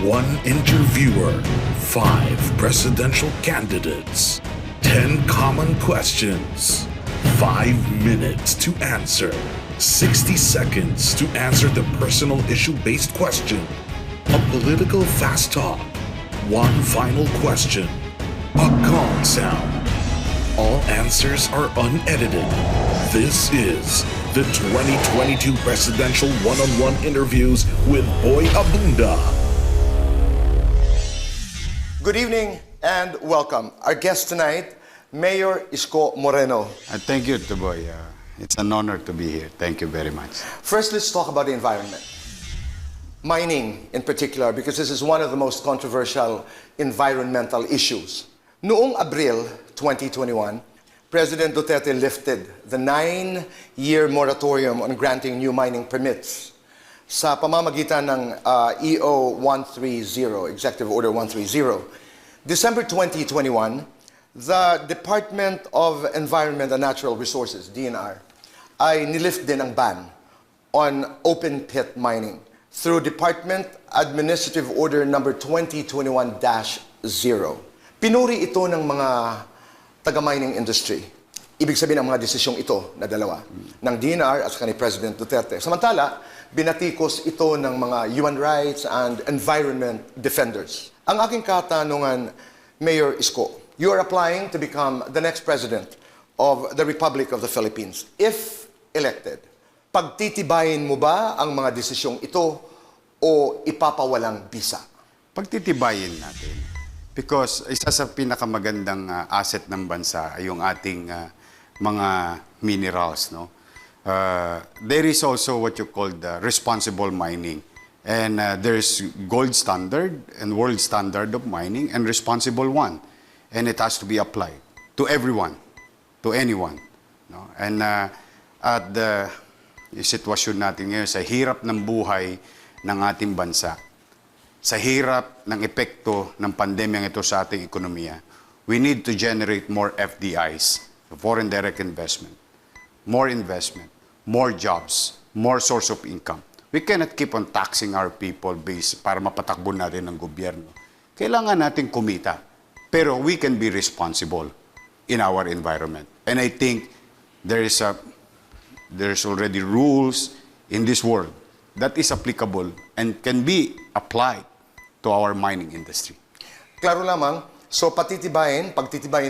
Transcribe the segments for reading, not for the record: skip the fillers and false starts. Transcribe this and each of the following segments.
1 interviewer, 5 presidential candidates, 10 common questions, 5 minutes to answer, 60 seconds to answer the personal issue-based question, a political fast talk, 1 final question, a gong sound. All answers are unedited. This is the 2022 Presidential One-on-One Interviews with Boy Abunda. Good evening and welcome. Our guest tonight, Mayor Isko Moreno. Thank you, Boy. It's an honor to be here. Thank you very much. First, let's talk about the environment. Mining in particular, because this is one of the most controversial environmental issues. Noong Abril 2021, President Duterte lifted the 9-year moratorium on granting new mining permits sa pamamagitan ng EO 130, Executive Order 130. December 2021, the Department of Environment and Natural Resources, DNR, ay nilift din ang ban on open pit mining through Department Administrative Order number 2021-0. Pinuri ito ng mga taga-mining industry. Ibig sabihin ang mga desisyong ito na dalawa ng DNR at ni President Duterte. Samantala, binatikos ito ng mga human rights and environment defenders. Ang aking katanungan, Mayor Isko, you are applying to become the next president of the Republic of the Philippines. If elected, pagtitibayin mo ba ang mga desisyong ito o ipapawalang bisa? Pagtitibayin natin. Because isa sa pinakamagandang asset ng bansa ay yung ating mga minerals. No? There is also what you call the responsible mining. And there's gold standard and world standard of mining and responsible one. And it has to be applied to everyone, to anyone. No? And at the sitwasyon natin ngayon, sa hirap ng buhay ng ating bansa, sa hirap ng epekto ng pandemyang ito sa ating ekonomiya, we need to generate more FDIs, foreign direct investment, more jobs, more source of income. We cannot keep on taxing our people base para mapatakbo natin ng gobyerno. Kailangan natin kumita, pero we can be responsible in our environment. And I think there's already rules in this world that is applicable and can be applied to our mining industry. Klaro lamang, so pagtitibayin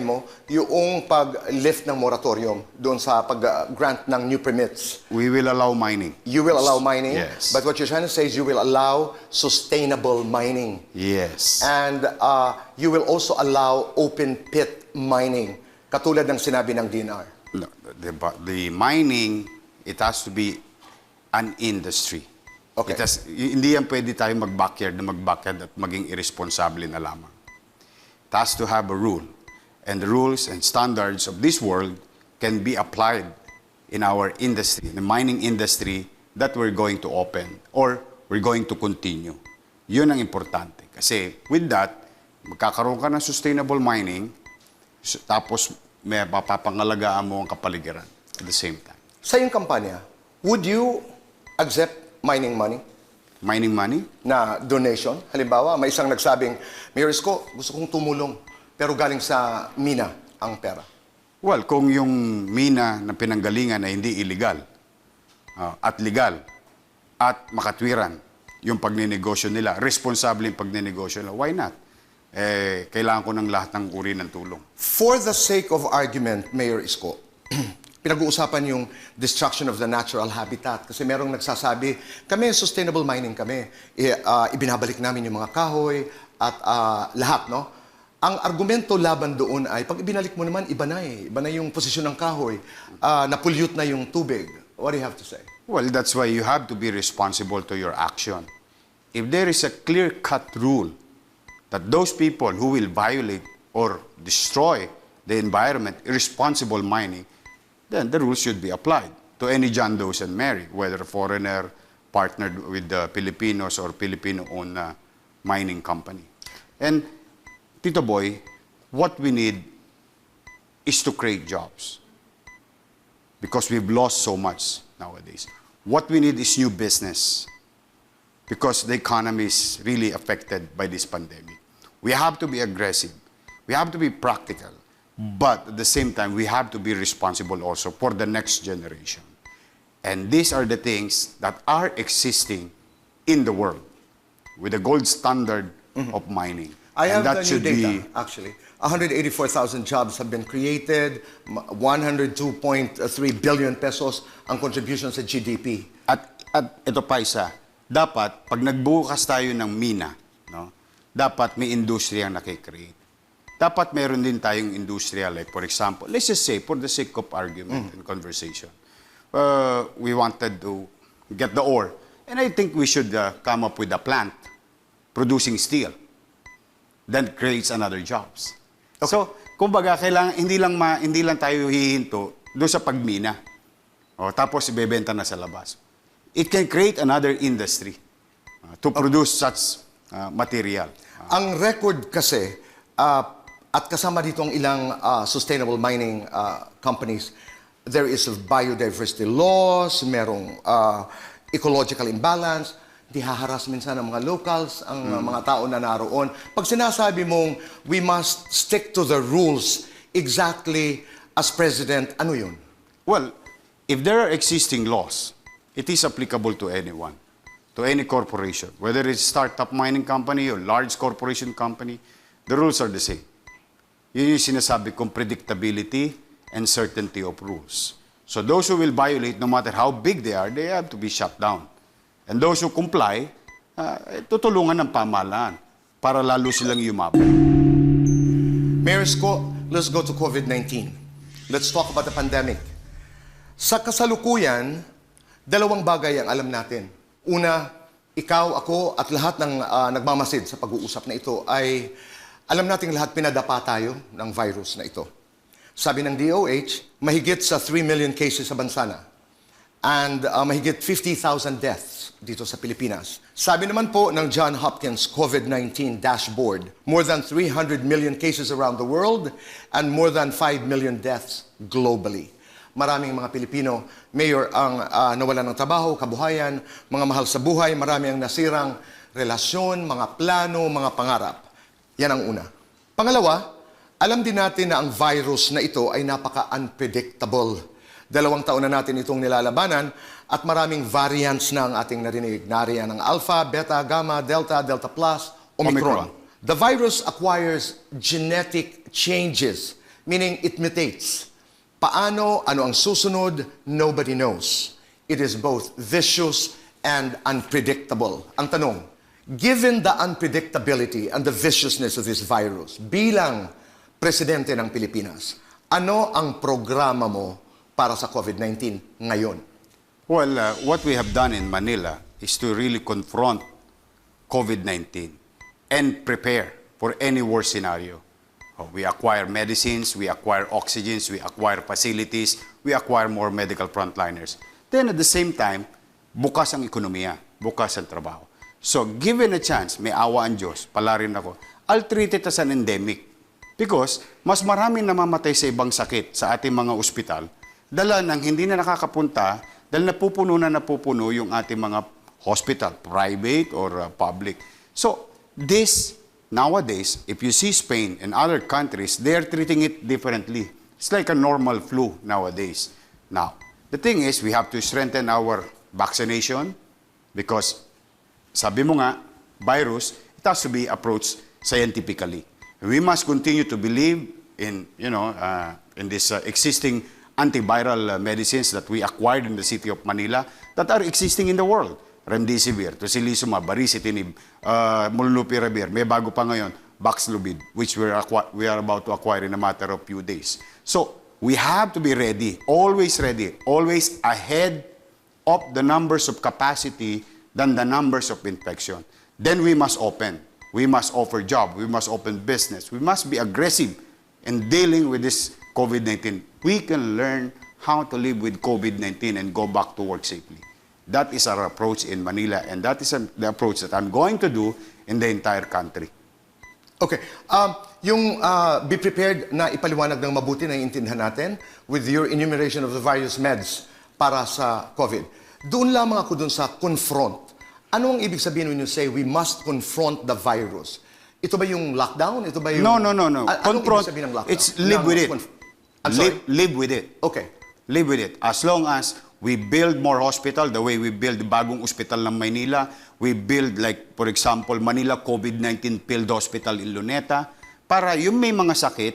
mo yung pag-lift ng moratorium doon sa pag-grant ng new permits. We will allow mining. You will allow mining? Yes. But what you're trying to say is you will allow sustainable mining. Yes. And you will also allow open pit mining, katulad ng sinabi ng DNR. No, the mining, it has to be an industry. Okay. Hindi yan pwede tayo mag-backyard at maging irresponsible na lamang. It has to have a rule. And the rules and standards of this world can be applied in our industry, the mining industry that we're going to open or we're going to continue. Yun ang importante. Kasi with that, magkakaroon ka ng sustainable mining, tapos may papapangalagaan mo ang kapaligiran at the same time. Sa iyong kampanya, would you accept mining money? Mining money? Na donation. Halimbawa, may isang nagsabing, Mayor Isko, gusto kong tumulong, pero galing sa mina ang pera. Well, kung yung mina na pinanggalingan ay hindi illegal at legal at makatwiran yung pagninegosyo nila, responsable yung pagninegosyo nila, why not? Kailangan ko ng lahat ng uri ng tulong. For the sake of argument, Mayor Isko, pinag-uusapan yung destruction of the natural habitat. Kasi merong nagsasabi, kami, sustainable mining kami. Ibinabalik namin yung mga kahoy at lahat, no? Ang argumento laban doon ay, pag ibinalik mo naman, iba na eh. Iba na yung posisyon ng kahoy. Na-pollute na yung tubig. What do you have to say? Well, that's why you have to be responsible to your action. If there is a clear-cut rule that those people who will violate or destroy the environment, irresponsible mining, then the rules should be applied to any John Does and Mary, whether a foreigner partnered with the Filipinos or Filipino-owned mining company. And, Tito Boy, what we need is to create jobs. Because we've lost so much nowadays. What we need is new business. because the economy is really affected by this pandemic. We have to be aggressive. We have to be practical. But at the same time, we have to be responsible also for the next generation. And these are the things that are existing in the world with the gold standard of mining. I have and that the new should data, actually. 184,000 jobs have been created, 102.3 billion pesos ang contribution sa GDP. At ito pa isa, dapat pag nagbukas tayo ng mina, no, dapat may industriya ang nakikreate. Dapat meron din tayong industriya, like for example, let's just say, for the sake of argument and conversation, we wanted to get the ore. And I think we should come up with a plant producing steel. Then creates another jobs. Okay. So, kumbaga, kailangan, hindi lang tayo hihinto doon sa pagmina. O, tapos ibebenta na sa labas. It can create another industry to produce such material. Ang record kasi, at kasama dito ang ilang sustainable mining companies, there is biodiversity loss, merong ecological imbalance, di haharas minsan ng mga locals, ang mga tao na naroon. Pag sinasabi mong we must stick to the rules exactly as president, ano yun? Well, if there are existing laws, it is applicable to anyone, to any corporation, whether it's startup mining company or large corporation company, the rules are the same. Yun yung sinasabi kong predictability and certainty of rules. So those who will violate, no matter how big they have to be shut down. And those who comply, tutulungan ng pamahalaan para lalo silang yumabot. Mayor Isko, let's go to COVID-19. Let's talk about the pandemic. Sa kasalukuyan, dalawang bagay ang alam natin. Una, ikaw, ako, at lahat ng nagmamasid sa pag-uusap na ito ay alam nating lahat pinadapa tayo ng virus na ito. Sabi ng DOH, mahigit sa 3 million cases sa bansa na. And mahigit 50,000 deaths dito sa Pilipinas. Sabi naman po ng John Hopkins COVID-19 dashboard, more than 300 million cases around the world and more than 5 million deaths globally. Maraming mga Pilipino, Mayor, ang nawalan ng trabaho, kabuhayan, mga mahal sa buhay, marami ang nasirang relasyon, mga plano, mga pangarap. Yan ang una. Pangalawa, alam din natin na ang virus na ito ay napaka-unpredictable. 2 taon na natin itong nilalabanan at maraming variants na ang ating narinig. Nariyan ang Alpha, Beta, Gamma, Delta, Delta Plus, Omicron. The virus acquires genetic changes, meaning it mutates. Paano, ano ang susunod, nobody knows. It is both vicious and unpredictable. Ang tanong, given the unpredictability and the viciousness of this virus, bilang presidente ng Pilipinas, ano ang programa mo para sa COVID-19 ngayon? Well, what we have done in Manila is to really confront COVID-19 and prepare for any worst scenario. We acquire medicines, we acquire oxygens, we acquire facilities, we acquire more medical frontliners. Then at the same time, bukas ang ekonomiya, bukas ang trabaho. So given a chance, may awa ang Diyos, pala rin ako, I'll treat it as an endemic. Because mas maraming namamatay sa ibang sakit sa ating mga ospital, dala ng hindi na nakakapunta, dahil napupuno yung ating mga hospital, private or public. So this, nowadays, if you see Spain and other countries, they are treating it differently. It's like a normal flu nowadays. Now, the thing is, we have to strengthen our vaccination because, sabi mo nga, virus, it has to be approached scientifically. We must continue to believe in, in this existing antiviral medicines that we acquired in the city of Manila that are existing in the world. Remdesivir, tocilizumab, baricitinib, molnupiravir, may bago pa ngayon, Paxlovid, which we are about to acquire in a matter of few days. So, we have to be ready, always ahead of the numbers of capacity than the numbers of infection. Then we must open. We must offer job. We must open business. We must be aggressive in dealing with this COVID-19. We can learn how to live with COVID-19 and go back to work safely. That is our approach in Manila, and that is the approach that I'm going to do in the entire country. Okay. Be prepared na ipaliwanag ng mabuti na iintindihan natin with your enumeration of the various meds para sa COVID. Doon lamang ako dun sa confront. Ano ang ibig sabihin when you say we must confront the virus? Ito ba yung lockdown? Ito ba yung... No. Anong Confront, ibig sabihin ng lockdown? it's live with it. I'm sorry? Live with it. Okay. Live with it. As long as we build more hospital, the way we build bagong hospital ng Maynila, we build like, for example, Manila COVID-19 Field Hospital in Luneta, para yung may mga sakit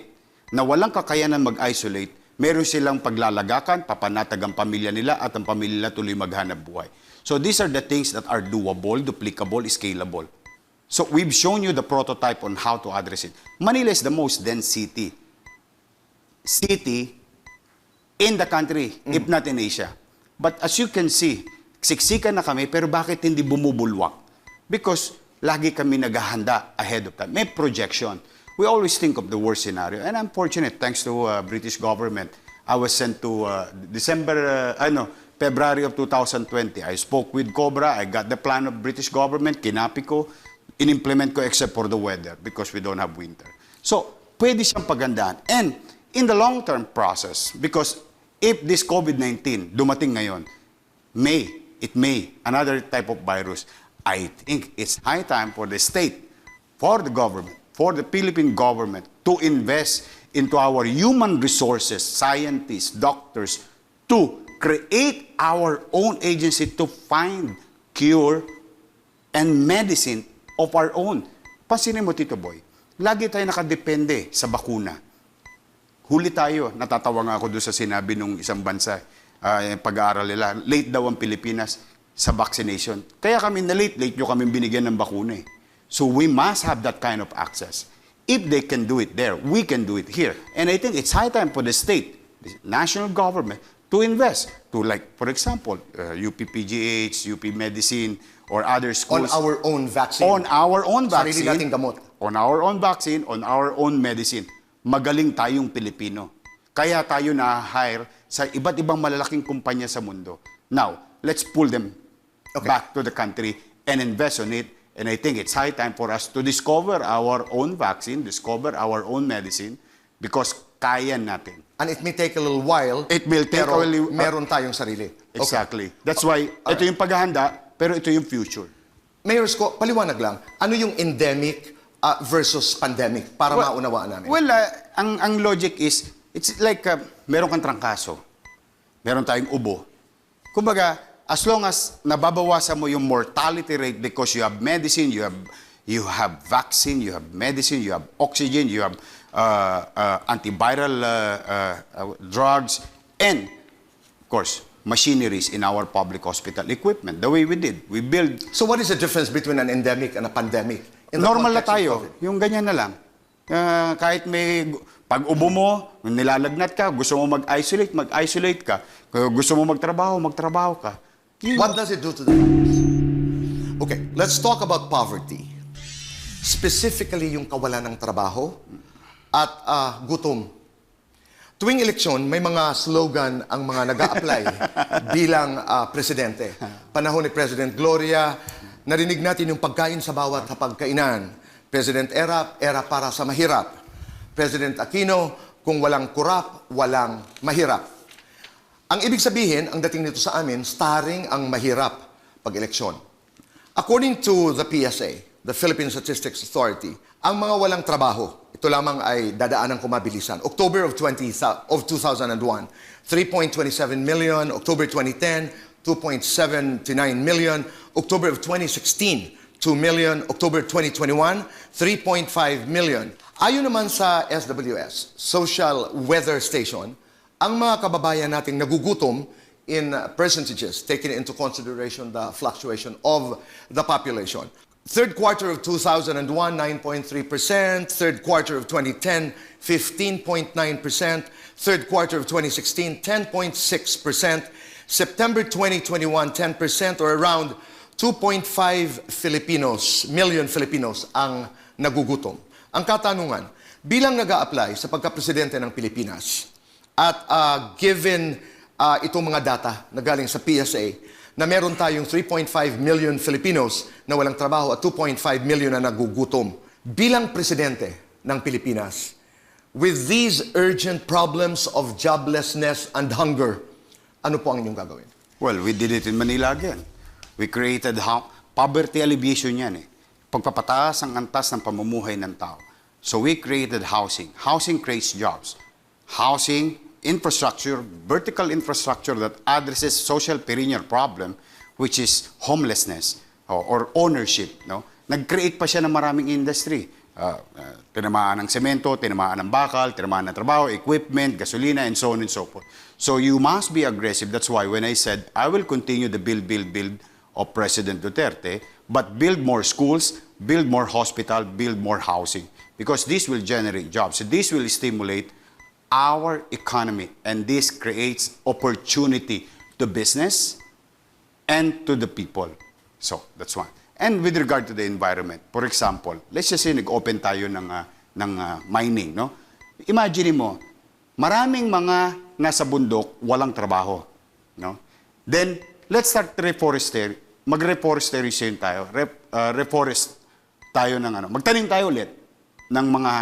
na walang kakayanan mag-isolate, meron silang paglalagakan, papanatag ang pamilya nila at ang pamilya nila tuloy maghanap buhay. So these are the things that are doable, duplicable, scalable. So we've shown you the prototype on how to address it. Manila is the most dense city in the country, if not in Asia. But as you can see, siksikan na kami, pero bakit hindi bumubulwak? Because lagi kami naghahanda ahead of time. May projection. We always think of the worst scenario. And I'm fortunate, thanks to British government. I was sent to February of 2020. I spoke with Cobra. I got the plan of British government. Kinapi ko. In-implement ko except for the weather because we don't have winter. So, pwede siyang pagandaan. And in the long-term process, because if this COVID-19 dumating ngayon, another type of virus, I think it's high time for the state, for the government, for the Philippine government to invest into our human resources, scientists, doctors, to create our own agency to find cure and medicine of our own. Pansinin mo, Tito Boy, lagi tayo nakadepende sa bakuna. Huli tayo, natatawa nga ako doon sa sinabi ng isang bansa, pag-aaral nila, late daw ang Pilipinas sa vaccination. Kaya kami late nyo kami binigyan ng bakuna eh. So we must have that kind of access. If they can do it there, we can do it here. And I think it's high time for the state, the national government, to invest to, like, for example, UP-PGH, UP Medicine, or other schools. On our own vaccine. On our own vaccine. Sarili nating gamot. On our own vaccine, on our own medicine. Magaling tayong Pilipino. Kaya tayo na-hire sa iba't ibang malalaking kumpanya sa mundo. Now, let's pull them back to the country and invest on it. And I think it's high time for us to discover our own vaccine, discover our own medicine, because kaya natin. And it may take a little while. It will take pero a little... meron tayong sarili. Exactly. That's why ito yung paghahanda, pero ito yung future. Mayor Isko, paliwanag lang, ano yung endemic versus pandemic para maunawaan namin? Well, ang logic is, it's like meron kang trangkaso, meron tayong ubo. Kumbaga, as long as nababawasan mo yung mortality rate because you have medicine, you have vaccine, you have medicine, you have oxygen, you have antiviral drugs, and, of course, machineries in our public hospital equipment, the way we did. We build... So what is the difference between an endemic and a pandemic? Normal na tayo. Yung ganyan na lang. Kahit may... Pag ubo mo, nilalagnat ka, gusto mo mag-isolate ka. Gusto mo magtrabaho ka. What does it do to the virus? Okay, let's talk about poverty. Specifically yung kawalan ng trabaho at gutom. Tuwing eleksyon, may mga slogan ang mga nag-a-apply bilang presidente. Panahon ni President Gloria, narinig natin yung pagkain sa bawat hapagkainan. President Era para sa mahirap. President Aquino, kung walang kurap, walang mahirap. Ang ibig sabihin, ang dating nito sa amin, starring ang mahirap pag-eleksyon. According to the PSA, the Philippine Statistics Authority, ang mga walang trabaho, ito lamang ay dadaan ng kumabilisan. October of 2001, 3.27 million. October 2010, 2.79 million. October of 2016, 2 million. October 2021, 3.5 million. Ayon naman sa SWS, Social Weather Station, ang mga kababayan nating nagugutom in percentages, taking into consideration the fluctuation of the population. Third quarter of 2001, 9.3%. Third quarter of 2010, 15.9%. Third quarter of 2016, 10.6%. September 2021, 10%, or around 2.5 million Filipinos ang nagugutom. Ang katanungan, bilang nag-a-apply sa pagka-presidente ng Pilipinas, at given itong mga data na galing sa PSA, na meron tayong 3.5 million Filipinos na walang trabaho at 2.5 million na nagugutom. Bilang presidente ng Pilipinas, with these urgent problems of joblessness and hunger, ano po ang inyong gagawin? Well, we did it in Manila again. We created Poverty alleviation yan eh. Pagpapataas ang antas ng pamumuhay ng tao. So we created housing. Housing creates jobs. Housing, infrastructure, vertical infrastructure that addresses social perennial problem, which is homelessness or ownership. No? Nag-create pa siya ng maraming industry. Tinamaan ng semento, tinamaan ng bakal, tinamaan ng trabaho, equipment, gasolina, and so on and so forth. So you must be aggressive. That's why when I said, I will continue the build of President Duterte, but build more schools, build more hospital, build more housing. Because this will generate jobs. So this will stimulate our economy. And this creates opportunity to business and to the people. So that's one. And with regard to the environment, for example, let's just say nag-open tayo ng mining, no? Imagine mo, maraming mga nasa bundok, walang trabaho, no? Then, let's start reforestry. Mag-reforestation tayo. Reforest tayo ng magtanim tayo ulit ng mga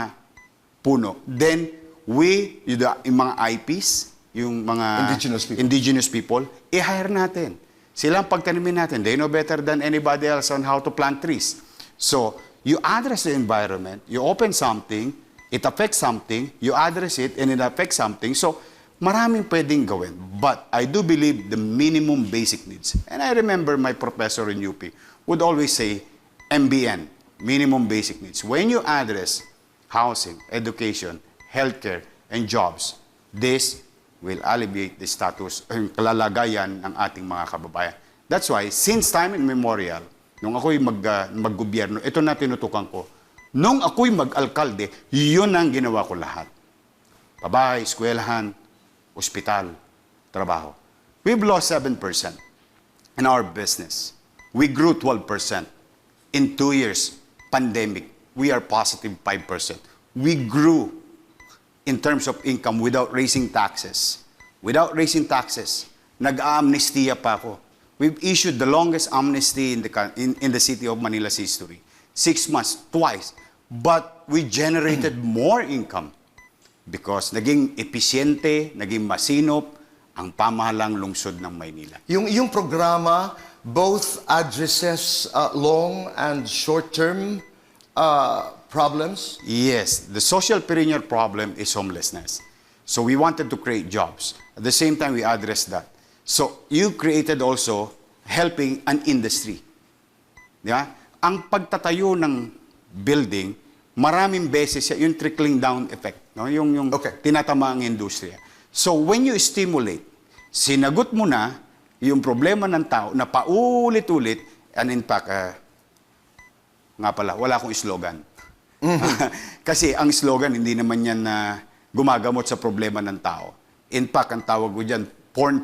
puno. Then, yung mga IPs, yung mga indigenous people, i-hire natin. Sila ang pagtanimin natin. They know better than anybody else on how to plant trees. So, you address the environment, you open something, it affects something, you address it, and it affects something. So, maraming pwedeng gawin. But I do believe the minimum basic needs. And I remember my professor in UP would always say, MBN, minimum basic needs. When you address housing, education, healthcare, and jobs, this will alleviate the status, kalalagayan ng ating mga kababayan. That's why, since time immemorial, nung ako'y maggobyerno, ito na tinutukan ko. Nung ako'y mag-alkalde, yun ang ginawa ko lahat. Pabahay, eskwelahan, ospital, trabaho. We've lost 7% in our business. We grew 12%. In 2 years, pandemic, we are positive 5%. We grew in terms of income without raising taxes. Without raising taxes, nag-amnestiya pa ako. We've issued the longest amnesty in the city of Manila's history. 6 months, twice. But we generated more income because naging episyente, naging masinop ang pamahalang lungsod ng Maynila. Yung programa both addresses long and short-term problems? Yes, the social perennial problem is homelessness. So we wanted to create jobs. At the same time, we addressed that. So you created also helping an industry. Yeah? Ang pagtatayo ng building, maraming beses yung trickling down effect, no? Yung tinatama ang industriya. So when you stimulate, sinagot mo na yung problema ng tao na paulit-ulit, and in fact, nga pala, wala akong slogan. Kasi ang slogan, hindi naman yan na gumagamot sa problema ng tao. In fact, ang tawag ko dyan, porn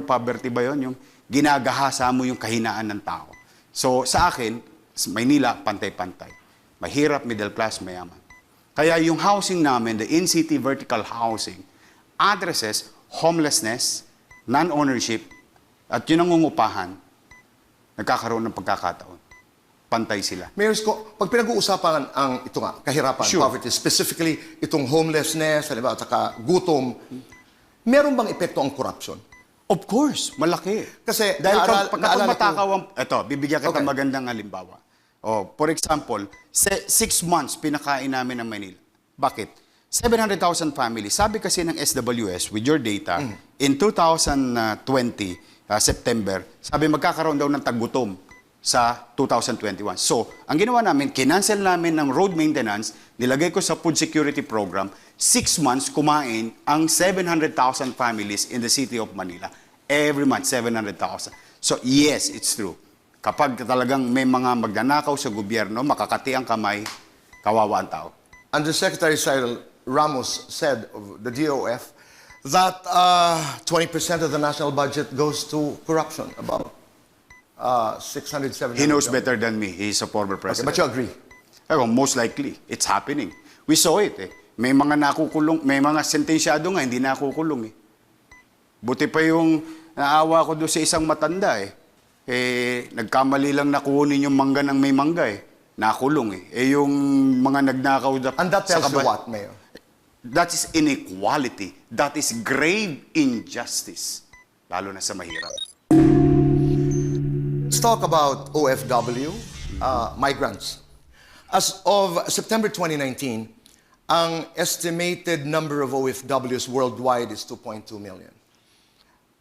poverty ba yun? Yung ginagahasa mo yung kahinaan ng tao. So sa akin, Maynila, pantay-pantay. Mahirap, middle class, mayaman. Kaya yung housing namin, the in-city vertical housing, addresses homelessness, non-ownership, at yun ang ungupahan, nagkakaroon ng pagkakataon. Pantay sila. Mayor Isko, pag pinag-uusapan ang ito nga, kahirapan, poverty, specifically itong homelessness, halimbawa, at saka gutom, meron bang epekto ang corruption? Of course, malaki. Kasi dahil kapag matakaw ang... Ito, bibigyan kita magandang halimbawa. For example, 6 months pinakain namin ng Manila. Bakit? 700,000 families. Sabi kasi ng SWS, with your data, in 2020, September, sabi magkakaroon daw ng taggutom sa 2021. So, ang ginawa namin, kinancel namin ng road maintenance, nilagay ko sa food security program, 6 months kumain ang 700,000 families in the city of Manila. Every month, 700,000. So, yes, it's true. Kapag talagang may mga magnanakaw sa gobyerno, makakati ang kamay, kawawa ang tao. Undersecretary Cyril Ramos said of the DOF that 20% of the national budget goes to corruption, about 600, 700. He knows better than me. He's a former president. But you agree? Most likely. It's happening. We saw it eh. May mga nakukulong, may mga sentensyado nga, hindi nakukulong eh. Buti pa yung naawa ko doon sa isang matanda eh. Nagkamali lang nakunin yung mangga ng may mangga eh. Nakulong eh. Yung mga nagnakaw and that tells you what, Mayor? That is inequality. That is grave injustice. Lalo na sa mahirap. talk about OFW, migrants. As of September 2019, ang estimated number of OFWs worldwide is 2.2 million.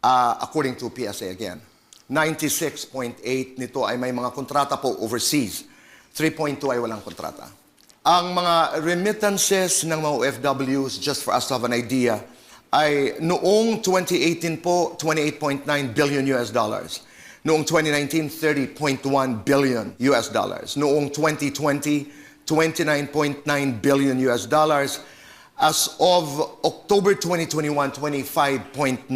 According to PSA again. 96.8 nito ay may mga kontrata po overseas. 3.2 ay walang kontrata. Ang mga remittances ng mga OFWs, just for us to have an idea, ay noong 2018 po, 28.9 billion US dollars. Noong 2019, 30.1 billion US dollars. Noong 2020, 29.9 billion US dollars. As of October 2021, 25.9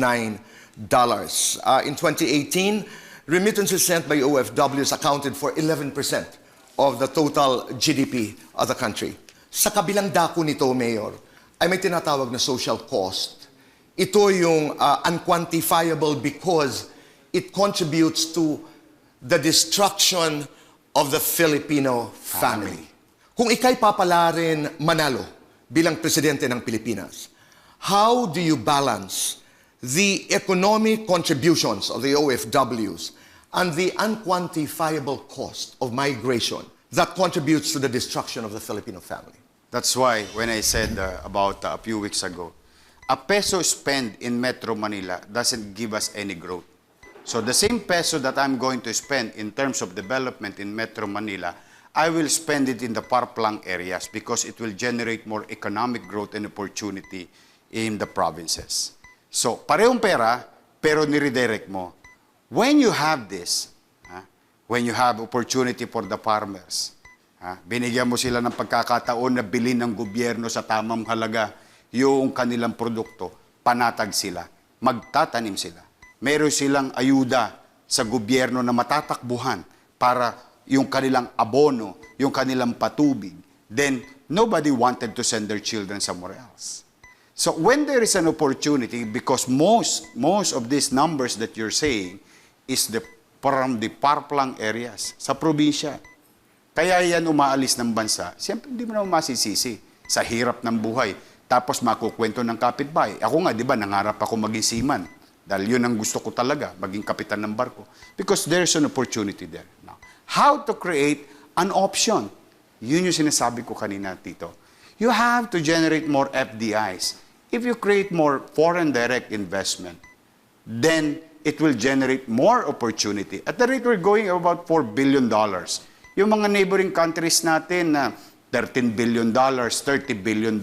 dollars. In 2018, remittances sent by OFWs accounted for 11% of the total GDP of the country. Sa kabilang dako nito, Mayor, ay may tinatawag na social cost. Ito yung unquantifiable because it contributes to the destruction of the Filipino family. Kung ikay papalarin manalo bilang presidente ng Pilipinas, how do you balance the economic contributions of the OFWs and the unquantifiable cost of migration that contributes to the destruction of the Filipino family? That's why when I said about a few weeks ago, a peso spent in Metro Manila doesn't give us any growth. So the same peso that I'm going to spend in terms of development in Metro Manila, I will spend it in the far-flung areas because it will generate more economic growth and opportunity in the provinces. So parehong pera, pero niredirect mo. When you have this, when you have opportunity for the farmers, binigyan mo sila ng pagkakataon na bilhin ng gobyerno sa tamang halaga yung kanilang produkto, panatag sila, magtatanim sila. Meron silang ayuda sa gobyerno na matatakbuhan para yung kanilang abono, yung kanilang patubig. Then, nobody wanted to send their children somewhere else. So, when there is an opportunity, because most of these numbers that you're saying is from the far-flung areas, sa probinsya. Kaya yan umaalis ng bansa, siyempre hindi mo naman masisisi sa hirap ng buhay. Tapos makukwento ng kapitbahay. Ako nga, di ba, nangarap ako maging seaman. Dahil yun ang gusto ko talaga, maging kapitan ng barko. Because there's an opportunity there. Now, how to create an option? Yun yung sinasabi ko kanina, Tito. You have to generate more FDIs. If you create more foreign direct investment, then it will generate more opportunity. At the rate we're going, about $4 billion. Yung mga neighboring countries natin na $13 billion, $30 billion.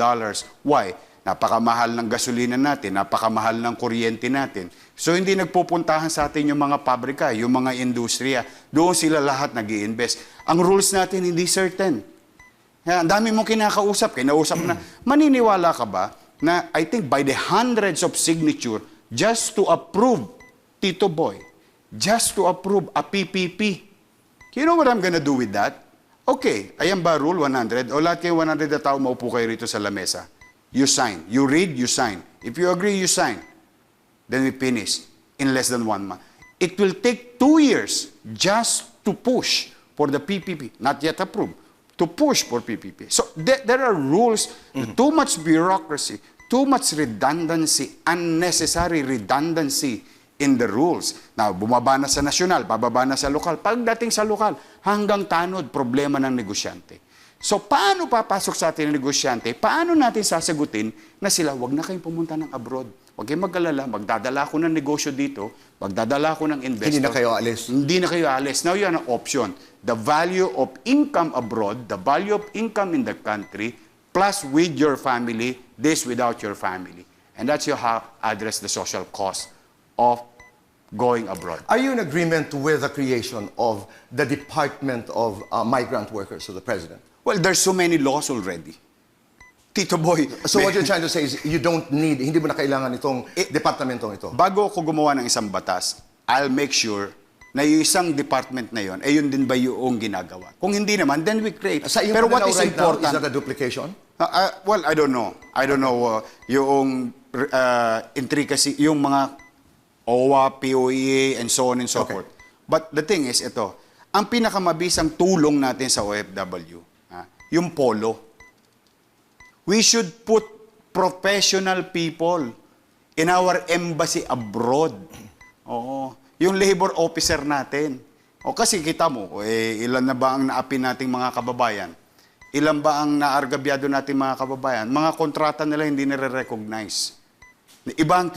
Why? Napakamahal ng gasolina natin, napakamahal ng kuryente natin. So hindi nagpupuntahan sa atin yung mga pabrika, yung mga industriya. Doon sila lahat nag-i-invest. Ang rules natin hindi certain. Ang dami mong kinausap na, maniniwala ka ba na I think by the hundreds of signature just to approve, Tito Boy, just to approve a PPP. You know what I'm gonna do with that? Okay, ayan ba rule 100? O lahat kayo 100 na tao maupo kayo rito sa lamesa. You sign. You read, you sign. If you agree, you sign. Then we finish in less than 1 month. It will take 2 years just to push for the PPP, not yet approved, to push for PPP. So there are rules, too much bureaucracy, too much redundancy, unnecessary redundancy in the rules. Now, bumaba na sa nasyonal, bababa na sa lokal. Pagdating sa lokal, hanggang tanod, problema ng negosyante. So, paano papasok sa atin ang negosyante? Paano natin sasagutin na sila, wag na kayong pumunta ng abroad. Wag kayong mag-alala, magdadala ko ng negosyo dito, magdadala ko ng investor. Hindi na kayo alis. Hindi na kayo alis. Now, yan ang option. The value of income abroad, the value of income in the country, plus with your family, this without your family. And that's how address the social cost of going abroad. Are you in agreement with the creation of the Department of Migrant Workers of the President? Well, there's so many laws already. Tito Boy. So what you're trying to say is you don't need, hindi mo na kailangan itong departamentong ito. Bago ako gumawa ng isang batas, I'll make sure na yung isang department na yun, yun din ba yung ginagawa? Kung hindi naman, then we create. Pero what is important? Is that a duplication? Well, I don't know. I don't know yung intricacy, yung mga OWA, POEA, and so on and so forth. But the thing is, ito, ang pinakamabisang tulong natin sa OFW, yung polo. We should put professional people in our embassy abroad. Oo. Yung labor officer natin. O kasi kita mo, ilan na ba ang naapi nating mga kababayan? Ilan ba ang naargabyado nating mga kababayan? Mga kontrata nila hindi nare-recognize. Iba ang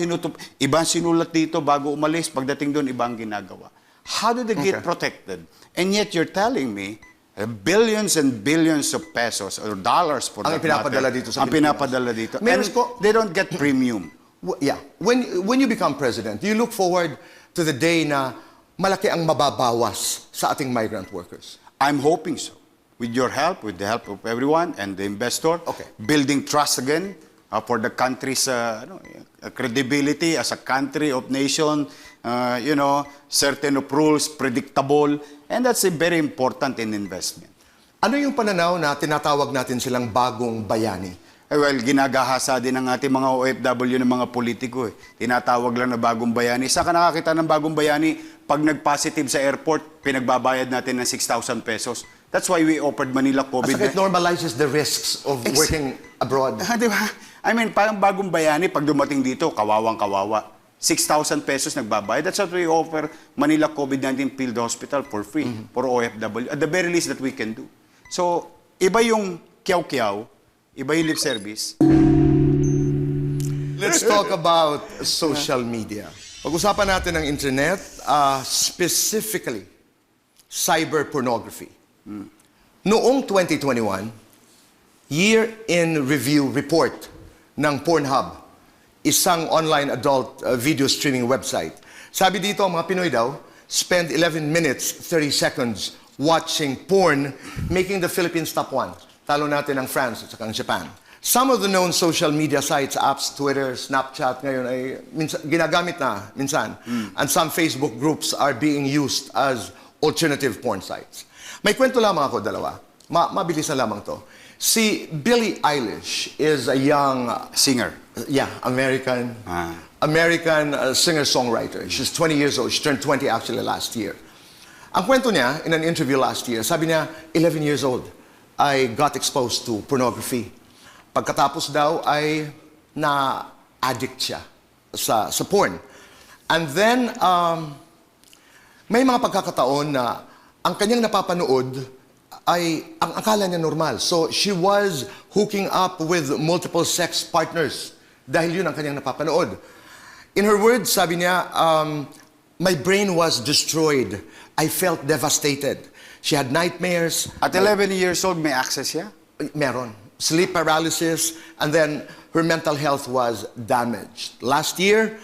sinulat dito bago umalis, pagdating doon, iba ang ginagawa. How do they get protected? And yet you're telling me, billions and billions of pesos or dollars for ang that pinapadala matter, dito sa ang pinapadala dito. Mayor And Isko, they don't get premium. Yeah. When you become president, you look forward to the day na malaki ang mababawas sa ating migrant workers. I'm hoping so. With your help, with the help of everyone and the investor, Okay. building trust again for the country's credibility as a country of nation, certain of rules, predictable, and that's very important in investment. Ano yung pananaw na tinatawag natin silang bagong bayani? Well, ginagahasa din ng ating mga OFW ng mga politiko. Tinatawag lang na bagong bayani. Saan ka nakakita ng bagong bayani? Pag nag-positive sa airport, pinagbabayad natin ng 6,000 pesos. That's why we offered Manila COVID. At saka it normalizes the risks of working abroad. Di ba? I mean, parang bagong bayani, pag dumating dito, kawawang-kawawa. 6,000 pesos nagbabayad. That's what we offer Manila COVID-19 Field Hospital for free for OFW. At the very least that we can do. So, iba yung kiyaw-kiyaw, iba yung lip service. Let's talk about social media. Pag-usapan natin ang internet, specifically, cyber pornography. Noong 2021, Year in Review report ng Pornhub, isang online adult video streaming website. Sabi dito, ang mga Pinoy daw, spend 11 minutes, 30 seconds watching porn, making the Philippines top 1. Talo natin ang France at saka ang Japan. Some of the known social media sites, apps, Twitter, Snapchat, ngayon ay ginagamit na minsan. And some Facebook groups are being used as alternative porn sites. May kwento lamang ako, dalawa. Mabilis na lamang to. Si Billie Eilish is a young... Singer. Yeah, American singer-songwriter. She's 20 years old. She turned 20 actually last year. Ang kwento niya, in an interview last year, sabi niya, 11 years old, I got exposed to pornography. Pagkatapos daw ay na-addict siya sa porn. And then, may mga pagkakataon na ang kanyang napapanood ay ang akala niya normal. So she was hooking up with multiple sex partners dahil yun ang kanyang napapanood. In her words, sabi niya, my brain was destroyed. I felt devastated. She had nightmares. At 11 years old, may access siya? Meron. Sleep paralysis, and then her mental health was damaged. Last year,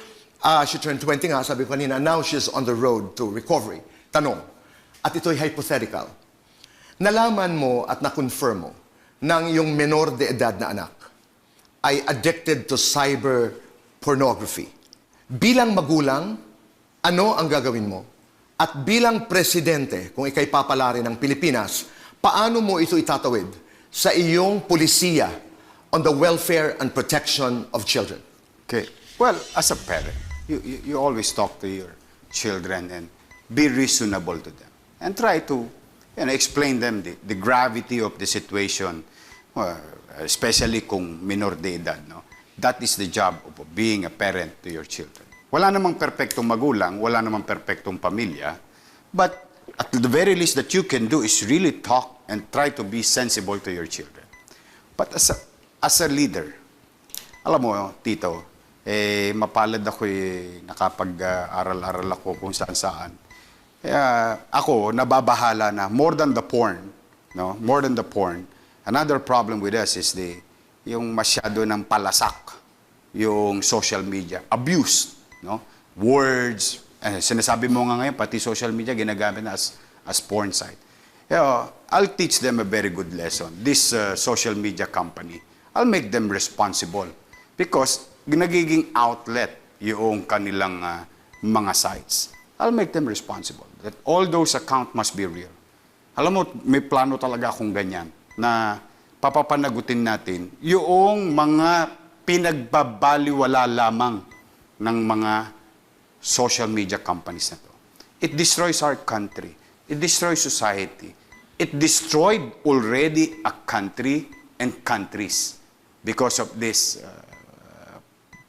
she turned 20 nga, sabi ko kanina, now she's on the road to recovery. Tanong, at ito'y hypothetical. Nalaman mo at na-confirm mo nang yung menor de edad na anak ay addicted to cyber pornography. Bilang magulang, ano ang gagawin mo? At bilang presidente, kung ikay papalari ng Pilipinas, paano mo ito itatawid sa iyong polisiya on the welfare and protection of children? Okay. Well, as a parent, you always talk to your children and be reasonable to them. And try to explain them the gravity of the situation, especially kung minor de edad. No? That is the job of being a parent to your children. Wala namang perfectong magulang, wala namang perfectong pamilya, but at the very least that you can do is really talk and try to be sensible to your children. But as a leader, alam mo, Tito, mapalad ako nakapag-aral-aral ako kung saan-saan. Kaya ako, nababahala na more than the porn, another problem with us is yung masyado ng palasak, yung social media, abuse, words, sinasabi mo nga ngayon, pati social media ginagamit na as porn site. I'll teach them a very good lesson. This social media company, I'll make them responsible because nagiging outlet yung kanilang mga sites. I'll make them responsible. That all those accounts must be real. Alam mo, may plano talaga akong ganyan na papapanagutin natin yung mga pinagbabaliwala lamang ng mga social media companies na to. It destroys our country. It destroys society. It destroyed already a country and countries because of this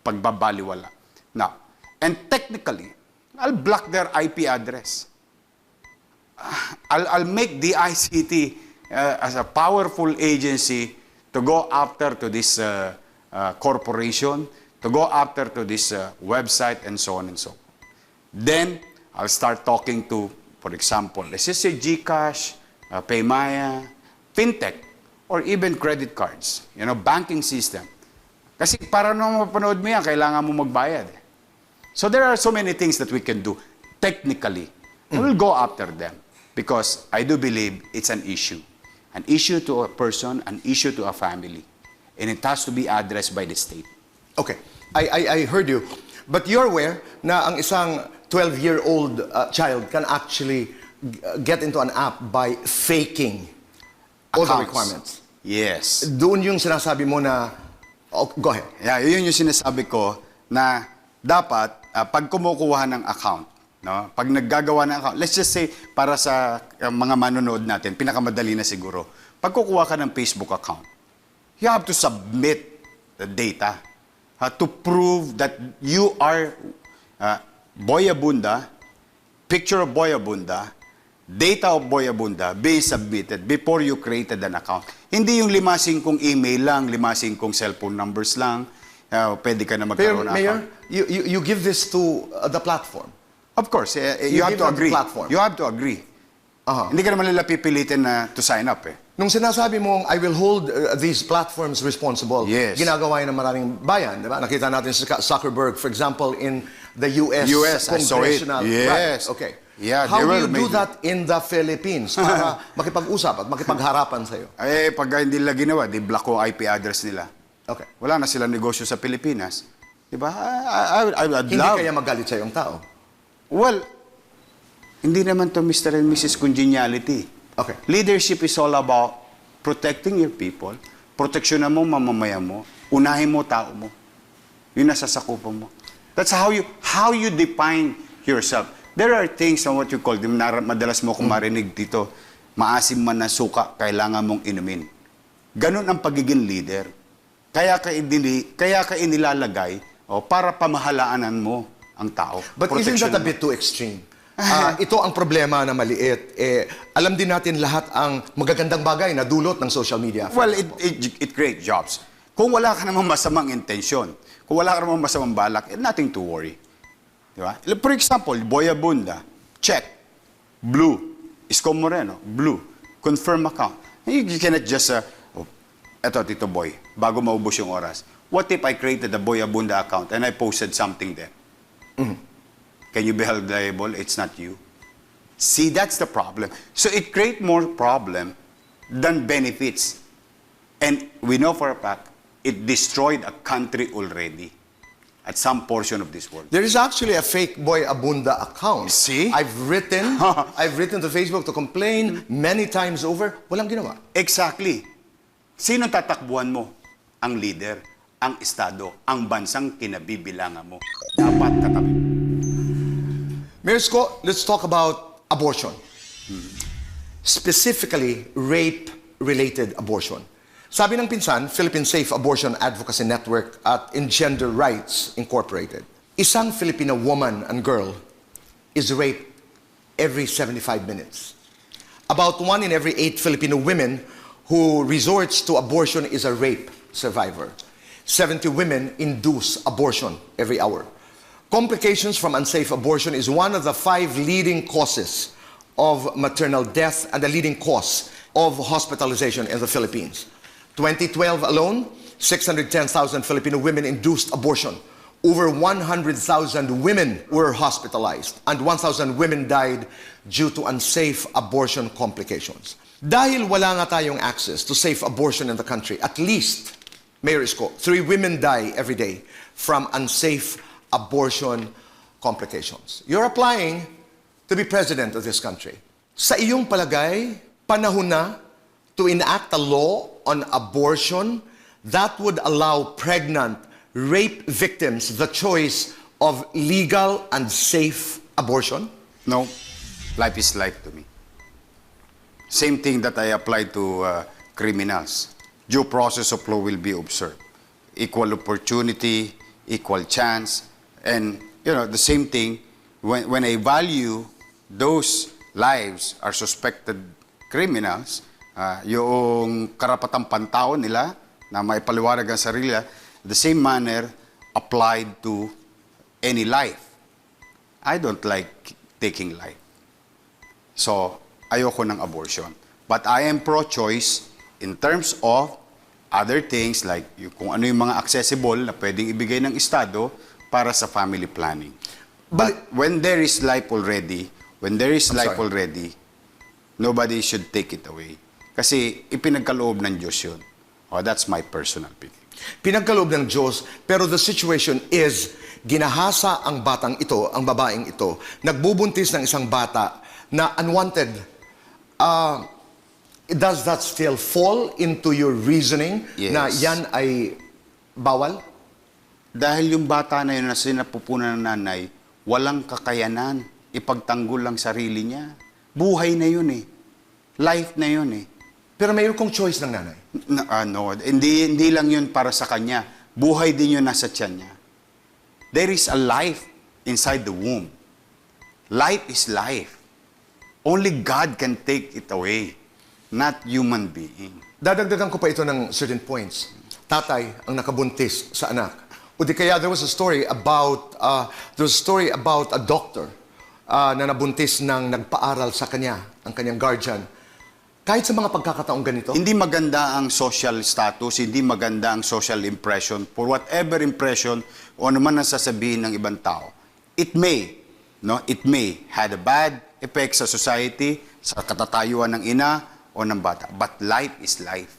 pagbabaliwala. Now, and technically, I'll block their IP address. I'll make the ICT as a powerful agency to go after to this corporation, to go after to this website, and so on and so on. Then, I'll start talking to, for example, let's just say GCash, Paymaya, FinTech, or even credit cards, banking system. Kasi para nung mapanood mo yan, kailangan mo magbayad. So there are so many things that we can do technically. We'll go after them because I do believe it's an issue. An issue to a person, an issue to a family. And it has to be addressed by the state. Okay, I heard you. But you're aware na ang isang 12-year-old child can actually get into an app by faking all the Accounts. requirements. Yes. Doon yung sinasabi mo na, oh, go ahead. Yeah, yun yung sinasabi ko na dapat pag kumukuha ng account, no? Pag naggagawa ng account, let's just say para sa mga manonood natin, pinakamadali na siguro. Pag kukuha ka ng Facebook account, you have to submit the data to prove that you are Boy Abunda, picture of Boy Abunda, data of Boy Abunda being submitted before you created an account. Hindi yung 5-5 email lang, 5-5 cellphone numbers lang, pwede ka na magkaroon ng Mayor, account. you give this to the platform. Of course, you have give to them the agree. platform. You have to agree. Hindi ka naman nila pipilitin na to sign up eh. Nung sinasabi mong, I will hold these platforms responsible, Yes. ginagawa yun ng maraming bayan, di ba? Nakita natin sa Zuckerberg, for example, in the US I saw it. congressional. Yes. Right. Okay. Yeah, How they do were you do major. that in the Philippines para makipag-usap at makipagharapan sa'yo? Eh, pag hindi nila ginawa, di block ko IP address nila. Okay. Wala na silang negosyo sa Pilipinas. Di ba? I'd Hindi love. kaya magalit sa yung tao. Well, hindi naman to Mr. and Mrs. Congeniality. Okay. Leadership is all about protecting your people, proteksyonan mo mamamayan mo, unahin mo tao mo. Yun nasa sakupan mo. That's how you define yourself. There are things na what you call them, madalas mo kung marinig dito, maasim man na suka, kailangan mong inumin. Ganun ang pagiging leader. Kaya ka inilalagay para pamahalaanan mo ang tao. But isn't that a bit too extreme? Ito ang problema na maliit. Alam din natin lahat ang magagandang bagay na dulot ng social media. Well, it creates jobs. Kung wala ka namang masamang intensyon, kung wala ka namang masamang balak, nothing to worry. Di ba? For example, Boy Abunda, check. Blue. Isko Moreno, blue. Confirm account. You cannot just, eto, Tito Boy, bago maubos yung oras. What if I created a Boy Abunda account and I posted something there? Can you be held liable? It's not you. See, that's the problem. So it creates more problem than benefits. And we know for a fact, it destroyed a country already at some portion of this world. There is actually a fake Boy Abunda account. See? I've written to Facebook to complain many times over. Walang ginawa. Exactly. Sino tatakbuhan mo? Ang leader, ang estado, ang bansang kinabibilangan mo. Dapat katabi. Mayor Isko, let's talk about abortion. Specifically, rape-related abortion. Sabi ng pinsan, Philippine Safe Abortion Advocacy Network at Engender Rights Incorporated, isang Filipino woman and girl is raped every 75 minutes. About 1 in every 8 Filipino women who resorts to abortion is a rape survivor. 70 women induce abortion every hour. Complications from unsafe abortion is one of the 5 leading causes of maternal death and the leading cause of hospitalization in the Philippines. 2012 alone, 610,000 Filipino women induced abortion. Over 100,000 women were hospitalized and 1,000 women died due to unsafe abortion complications. Dahil wala nga tayong access to safe abortion in the country, at least, Mayor Isko, 3 women die every day from unsafe abortion complications. You're applying to be president of this country. Sa iyong palagay, panahon na to enact a law on abortion that would allow pregnant rape victims the choice of legal and safe abortion? No, life is life to me. Same thing that I apply to criminals. Due process of law will be observed. Equal opportunity, equal chance, and the same thing when I value those lives are suspected criminals, yung karapatang pantao nila na maipaliwanag ang sarili, the same manner applied to any life. I don't like taking life. So, ayoko ng abortion. But I am pro-choice in terms of other things like kung ano yung mga accessible na pwedeng ibigay ng Estado para sa family planning. But when there is life already, nobody should take it away. Kasi ipinagkaloob ng Diyos yun. Oh, that's my personal opinion. Pinagkaloob ng Diyos, pero the situation is, ginahasa ang batang ito, ang babaeng ito, nagbubuntis ng isang bata na unwanted. Does that still fall into your reasoning na yan ay bawal? Dahil yung bata na yun na sinapupunan ng nanay, walang kakayanan, ipagtanggol lang sarili niya. Buhay na yun eh. Life na yun eh. Pero mayroon kong choice ng nanay. No, hindi lang yun para sa kanya. Buhay din yun nasa tiyan niya. There is a life inside the womb. Life is life. Only God can take it away, not human being. Dadagdagan ko pa ito ng certain points. Tatay ang nakabuntis sa anak. O di kaya there was a story about a doctor na nabuntis ng nagpaaral sa kanya, ang kanyang guardian. Kahit sa mga pagkakataong ganito. Hindi maganda ang social status, hindi maganda ang social impression. For whatever impression o ano man ang sasabihin ng ibang tao, it may had a bad effect sa society, sa katatayuan ng ina o ng bata. But life is life.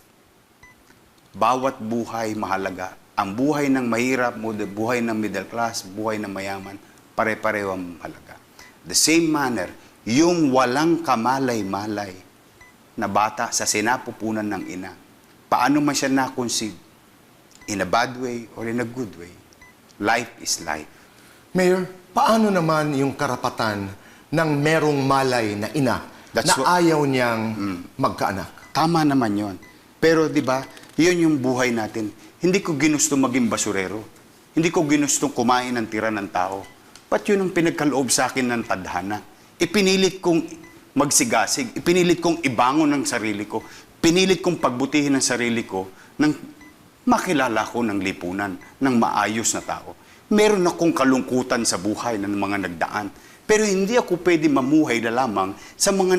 Bawat buhay mahalaga. Ang buhay ng mahirap, buhay ng middle class, buhay ng mayaman, pare-pareho ang mahalaga. The same manner, yung walang kamalay-malay na bata sa sinapupunan ng ina, paano man siya na-conceive? In a bad way or in a good way? Life is life. Mayor, paano naman yung karapatan ng merong malay na ina ayaw niyang magkaanak? Tama naman yon. Pero di ba, yun yung buhay natin. Hindi ko ginusto maging basurero. Hindi ko ginustong kumain ng tira ng tao. Ba't yun ang pinagkaloob sa akin ng tadhana? Ipinilit kong magsigasig. Ipinilit kong ibangon ng sarili ko. Pinilit kong pagbutihin ng sarili ko nang makilala ko ng lipunan, ng maayos na tao. Meron akong kalungkutan sa buhay ng mga nagdaan. Pero hindi ako pwede mamuhay na lamang sa mga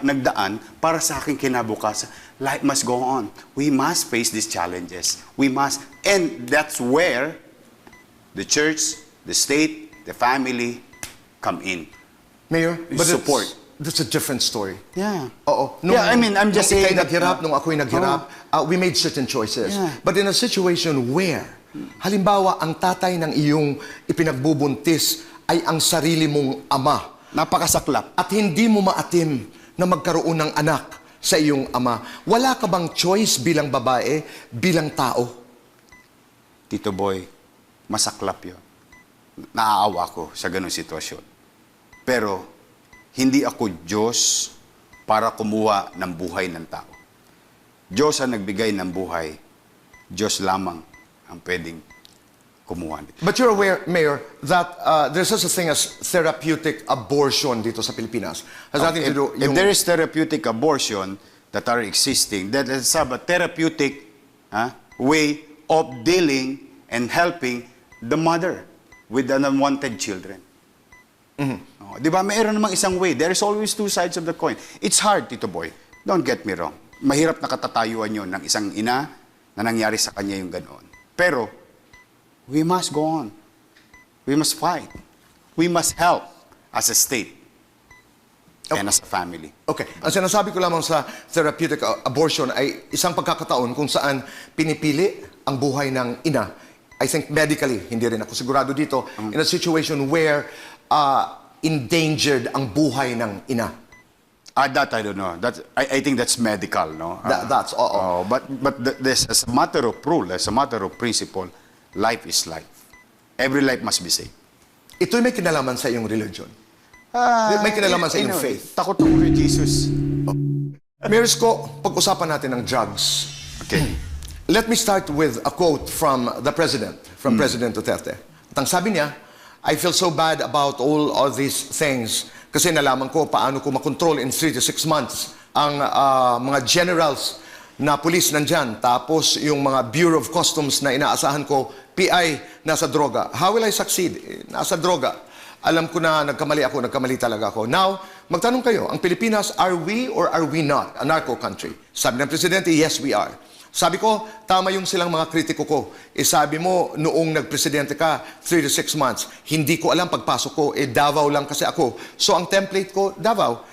nagdaan para sa aking kinabukasan. Life must go on. We must face these challenges. We must. And that's where the church, the state, the family come in. Mayor, but support. That's a different story. Yeah. Oo. I'm just saying that naghirap, nung ako'y naghirap, we made certain choices. Yeah. But in a situation where, halimbawa, ang tatay ng iyong ipinagbubuntis ay ang sarili mong ama. Napakasaklap. At hindi mo maatim na magkaroon ng anak sa iyong ama. Wala ka bang choice bilang babae, bilang tao? Tito Boy, masaklap yun. Naaawa ko sa ganung sitwasyon. Pero, hindi ako Diyos para kumuha ng buhay ng tao. Diyos ang nagbigay ng buhay. Diyos lamang ang pwedeng kumuha nito. But you're aware, Mayor, that there's such a thing as therapeutic abortion dito sa Pilipinas. Has nothing to do... If there is therapeutic abortion that are existing, that let's have a therapeutic way of dealing and helping the mother with the unwanted children. Oh, di ba, mayroon namang isang way. There is always two sides of the coin. It's hard, Tito Boy. Don't get me wrong. Mahirap na katatayuan yun ng isang ina na nangyari sa kanya yung ganoon. Pero, we must go on. We must fight. We must help as a state and as a family. Okay. Ang sinasabi ko lamang sa therapeutic abortion ay isang pagkakataon kung saan pinipili ang buhay ng ina. I think medically, hindi rin ako sigurado dito, in a situation where endangered ang buhay ng ina. That I don't know. I think that's medical, no? That's all. But this, as a matter of rule, as a matter of principle, life is life. Every life must be saved. Ito'y may kinalaman sa iyong religion. May kinalaman sa iyong faith. Takot ako kay Jesus. Mayor Isko, pag-usapan natin ng drugs. Okay. Let me start with a quote from the President, President Duterte. At ang sabi niya, I feel so bad about all of these things Kasi nalaman ko paano ko makontrol in 3 to 6 months ang mga generals na pulis nandyan. Tapos yung mga Bureau of Customs na inaasahan ko, PI, nasa droga. How will I succeed? Nasa droga. Alam ko na nagkamali talaga ako. Now, magtanong kayo, ang Pilipinas, are we or are we not a narco country? Sabi ng Presidente, yes, we are. Sabi ko, tama yung silang mga kritiko ko. Sabi mo, noong nagpresidente ka, 3 to 6 months, hindi ko alam pagpasok ko, Davao lang kasi ako. So ang template ko, Davao,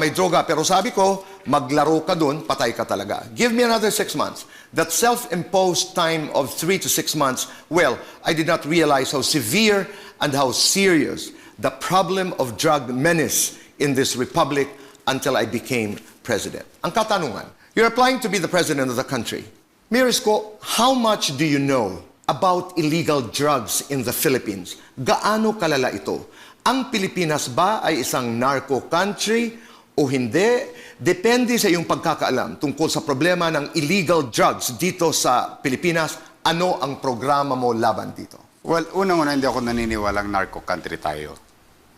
may droga. Pero sabi ko, maglaro ka dun, patay ka talaga. Give me another 6 months. That self-imposed time of 3 to 6 months, well, I did not realize how severe and how serious the problem of drug menace in this republic until I became president. Ang katanungan, you're applying to be the president of the country. Mayor Isko, how much do you know about illegal drugs in the Philippines? Gaano kalala ito? Ang Pilipinas ba ay isang narco country o hindi? Depende sa iyong pagkakaalam tungkol sa problema ng illegal drugs dito sa Pilipinas. Ano ang programa mo laban dito? Well, unang-una, hindi ako naniniwalang narco country tayo.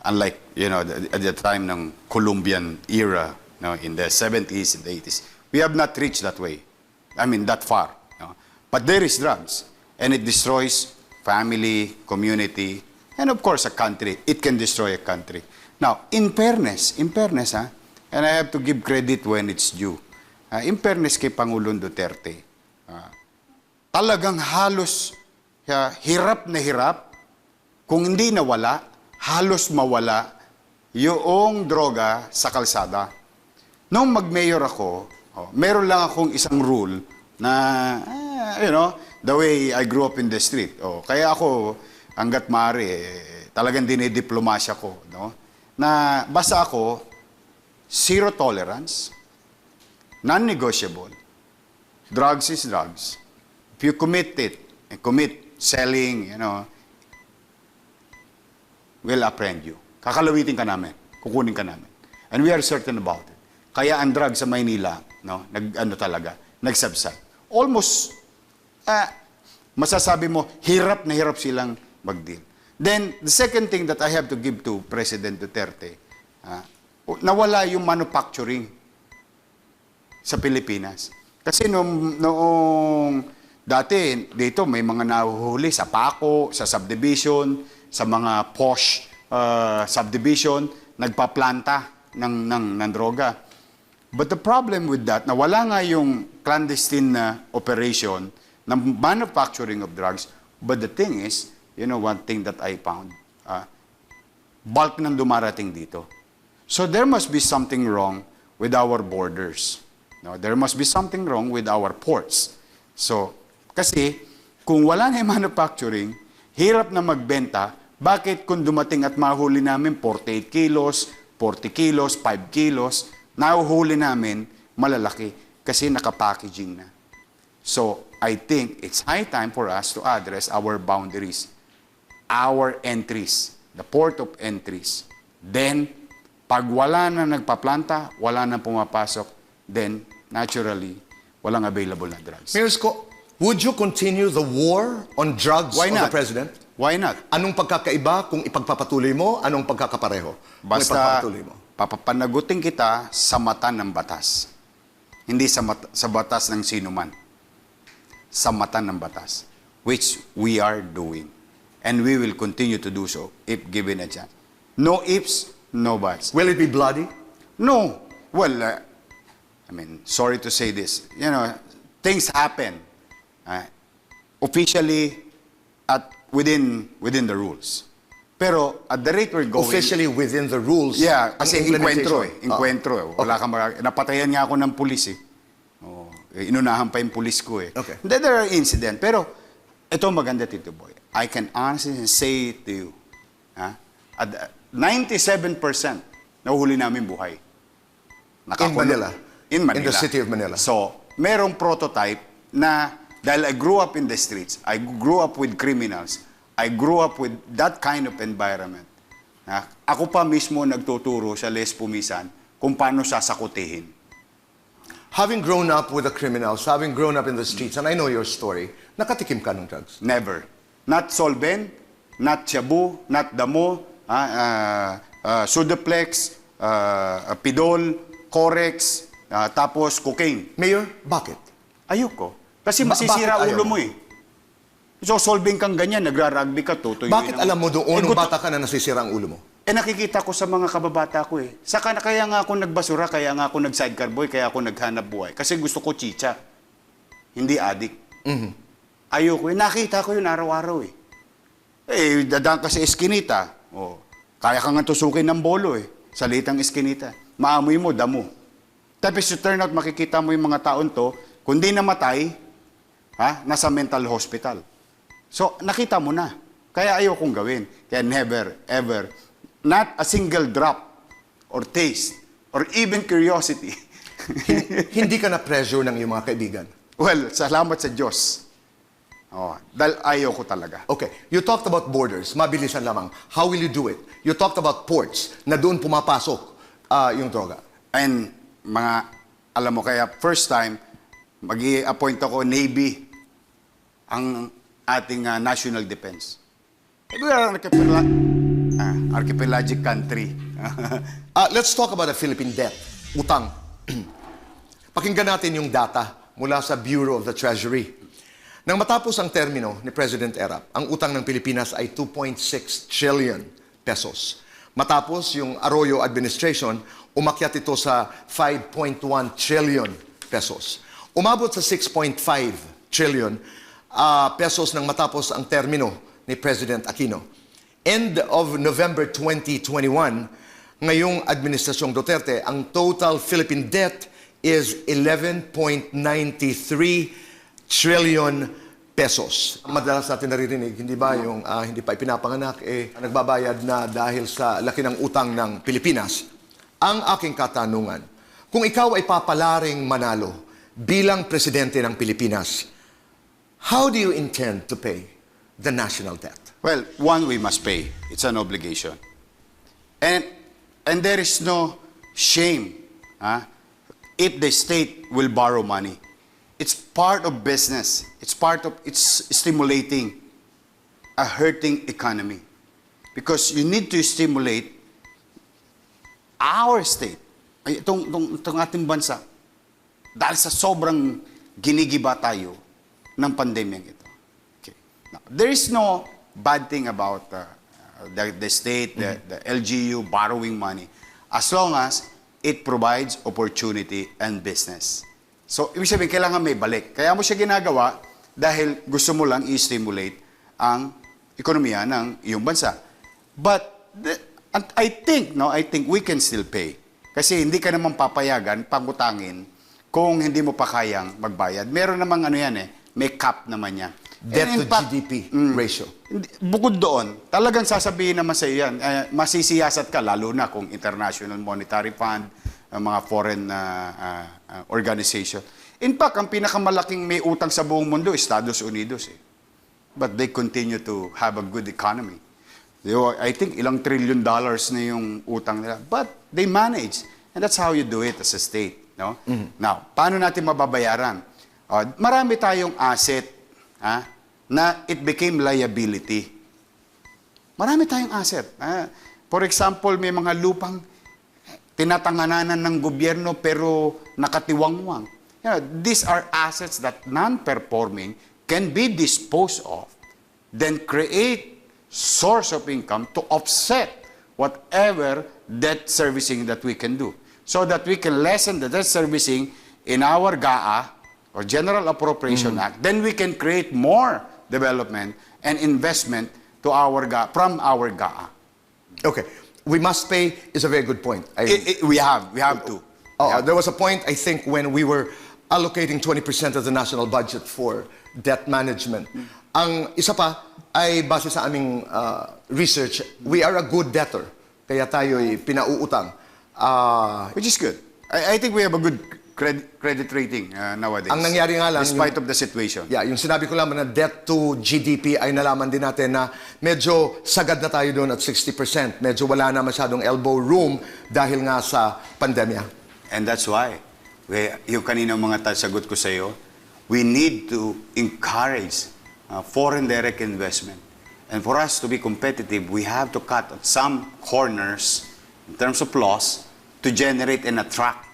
Unlike, at the time ng Colombian era, in the 70s and the 80s. We have not reached that way. I mean, that far. But there is drugs. And it destroys family, community, and of course, a country. It can destroy a country. Now, in fairness, and I have to give credit when it's due. In fairness kay Pangulong Duterte, talagang halos hirap na hirap, kung hindi nawala, halos mawala yung droga sa kalsada. Nung mag-mayor ako, meron lang akong isang rule na, the way I grew up in the street. Kaya ako, hanggat maaari, talagang dinidiplomasya ko. Na basta ako, zero tolerance, non-negotiable. Drugs is drugs. If you commit it, and commit selling, we'll apprehend you. Kakalawitin ka namin, kukunin ka namin. And we are certain about it. Kaya ang drugs sa Maynila, nagsabsab. Almost, masasabi mo, hirap na hirap silang mag-deal. Then, the second thing that I have to give to President Duterte, nawala yung manufacturing sa Pilipinas. Kasi noong dati, dito may mga nahuhuli sa Paco, sa subdivision, sa mga posh subdivision, nagpaplanta ng droga. But the problem with that, na wala nga yung clandestine na operation ng manufacturing of drugs, but the thing is, one thing that I found, bulk ng dumarating dito. So there must be something wrong with our borders. There must be something wrong with our ports. So, kasi, kung wala na yung manufacturing, hirap na magbenta, bakit kung dumating at mahuli namin 48 kilos, 40 kilos, 5 kilos, nahuhuli namin malalaki kasi nakapackaging na. So, I think it's high time for us to address our boundaries, our entries, the port of entries. Then, pag wala na nagpaplanta, wala na pumapasok, then, naturally, walang available na drugs. Mayor Isko, would you continue the war on drugs of the President? Why not? Anong pagkakaiba kung ipagpapatuloy mo? Anong pagkakapareho? Basta papapanagutin kita sa mata ng batas. Hindi sa batas ng sinuman. Sa mata ng batas. Which we are doing. And we will continue to do so if given a chance. No ifs, no buts. Will it be bloody? No. Well, sorry to say this. Things happen. Officially, within the rules. Pero at the rate we're going... Officially within the rules? Yeah, kasi encuentro. Wala kang napatayan nga ako ng pulis inunahan pa yung pulis ko Okay. Then there are incidents. Pero ito maganda, Tito Boy. I can honestly say to you, at 97% nahuhuli namin buhay. In Manila? In Manila. In the city of Manila? So, merong prototype na dahil I grew up in the streets, I grew up with criminals, I grew up with that kind of environment. Ako pa mismo nagtuturo sa Les Pumisan kung paano sasakutihin. Having grown up with the criminals, having grown up in the streets, and I know your story, nakatikim ka ng drugs? Never. Not solvent, not shabu, not damo, Sudaflex, Pidol, Corex, tapos cocaine. Mayor, bakit? Ayoko. Kasi masisira bakit ayaw ulo mo? mo eh. So, solving kang ganyan, nagra-rugby ka, tutuloy Bakit alam mo doon, nung bata ka na nasisira ang ulo mo? nakikita ko sa mga kababata ko eh. Saka kaya nga ako nagbasura, kaya nga ako nag-sidecar boy, kaya ako naghanap buhay. Kasi gusto ko chicha. Hindi adik. Ayoko eh. Nakita ko yun araw-araw eh. Eh, dadaan ka sa eskinita. Oh, kaya ka nga tusukin ng bolo eh. Sa litang eskinita. Maamoy mo, damo. Tapos you turn out, makikita mo yung mga taon to, kung di namatay, nasa mental hospital. So, nakita mo na. Kaya ayokong gawin. Kaya never, ever, not a single drop or taste or even curiosity. Hindi ka na-pressure ng iyong mga kaibigan? Well, salamat sa Diyos. Oh, dahil ayoko talaga. Okay, you talked about borders. Mabilisan lamang. How will you do it? You talked about ports na doon pumapasok yung droga. And alam mo, kaya first time, mag-i-appoint ako Navy ang ating national defense. We are archipelagic country. Let's talk about the Philippine debt. Utang. Pakinggan natin yung data mula sa Bureau of the Treasury. Nang matapos ang termino ni President Erap, ang utang ng Pilipinas ay 2.6 trillion pesos. Matapos yung Arroyo administration, umakyat ito sa 5.1 trillion pesos. Umabot sa 6.5 trillion pesos nang matapos ang termino ni President Aquino. End of November 2021, ngayong administrasyong Duterte, ang total Philippine debt is 11.93 trillion pesos. Madalas natin naririnig, hindi ba, yung hindi pa ipinapanganak, nagbabayad na dahil sa laki ng utang ng Pilipinas. Ang aking katanungan, kung ikaw ay papalaring manalo bilang presidente ng Pilipinas, how do you intend to pay the national debt? Well, one, we must pay. It's an obligation. And there is no shame if the state will borrow money. It's part of business. It's stimulating a hurting economy. Because you need to stimulate our state, itong ating bansa, dahil sa sobrang ginigiba tayo ng pandemyang ito. Okay. Now, there is no bad thing about the state, the LGU borrowing money, as long as it provides opportunity and business. So, ibig sabihin, kailangan may balik. Kaya mo siya ginagawa dahil gusto mo lang i-stimulate ang ekonomiya ng iyong bansa. But, I think we can still pay. Kasi hindi ka naman papayagan, pangutangin, kung hindi mo pa kayang magbayad. Meron namang may cap naman yan. Debt to GDP ratio. Bukod doon, talagang sasabihin naman sa iyo yan, masisiyasat ka, lalo na kung International Monetary Fund, mga foreign organization. In fact, ang pinakamalaking may utang sa buong mundo, Estados Unidos. But they continue to have a good economy. I think ilang $1 trillion na yung utang nila. But they manage. And that's how you do it as a state. No? Now, paano natin mababayaran? Marami tayong asset na it became liability. Marami tayong asset. For example, may mga lupang tinatanganan ng gobyerno pero nakatiwangwang. These are assets that non-performing can be disposed of, then create source of income to offset whatever debt servicing that we can do. So that we can lessen the debt servicing in our GAA, or General Appropriation Act, then we can create more development and investment to from our GAA. Okay. We must pay is a very good point. We have to. There was a point, I think, when we were allocating 20% of the national budget for debt management. Ang isa pa ay base sa aming research, we are a good debtor. Kaya tayo'y pinauutang. Which is good. I think we have a good credit rating nowadays. Ang nangyari nga lang, despite of the situation. Yeah, yung sinabi ko lamang na debt to GDP ay nalaman din natin na medyo sagad na tayo doon at 60%. Medyo wala na masyadong elbow room dahil nga sa pandemya. And that's why, yung kanina mga sagot ko sa iyo, we need to encourage foreign direct investment. And for us to be competitive, we have to cut some corners in terms of laws, to generate and attract,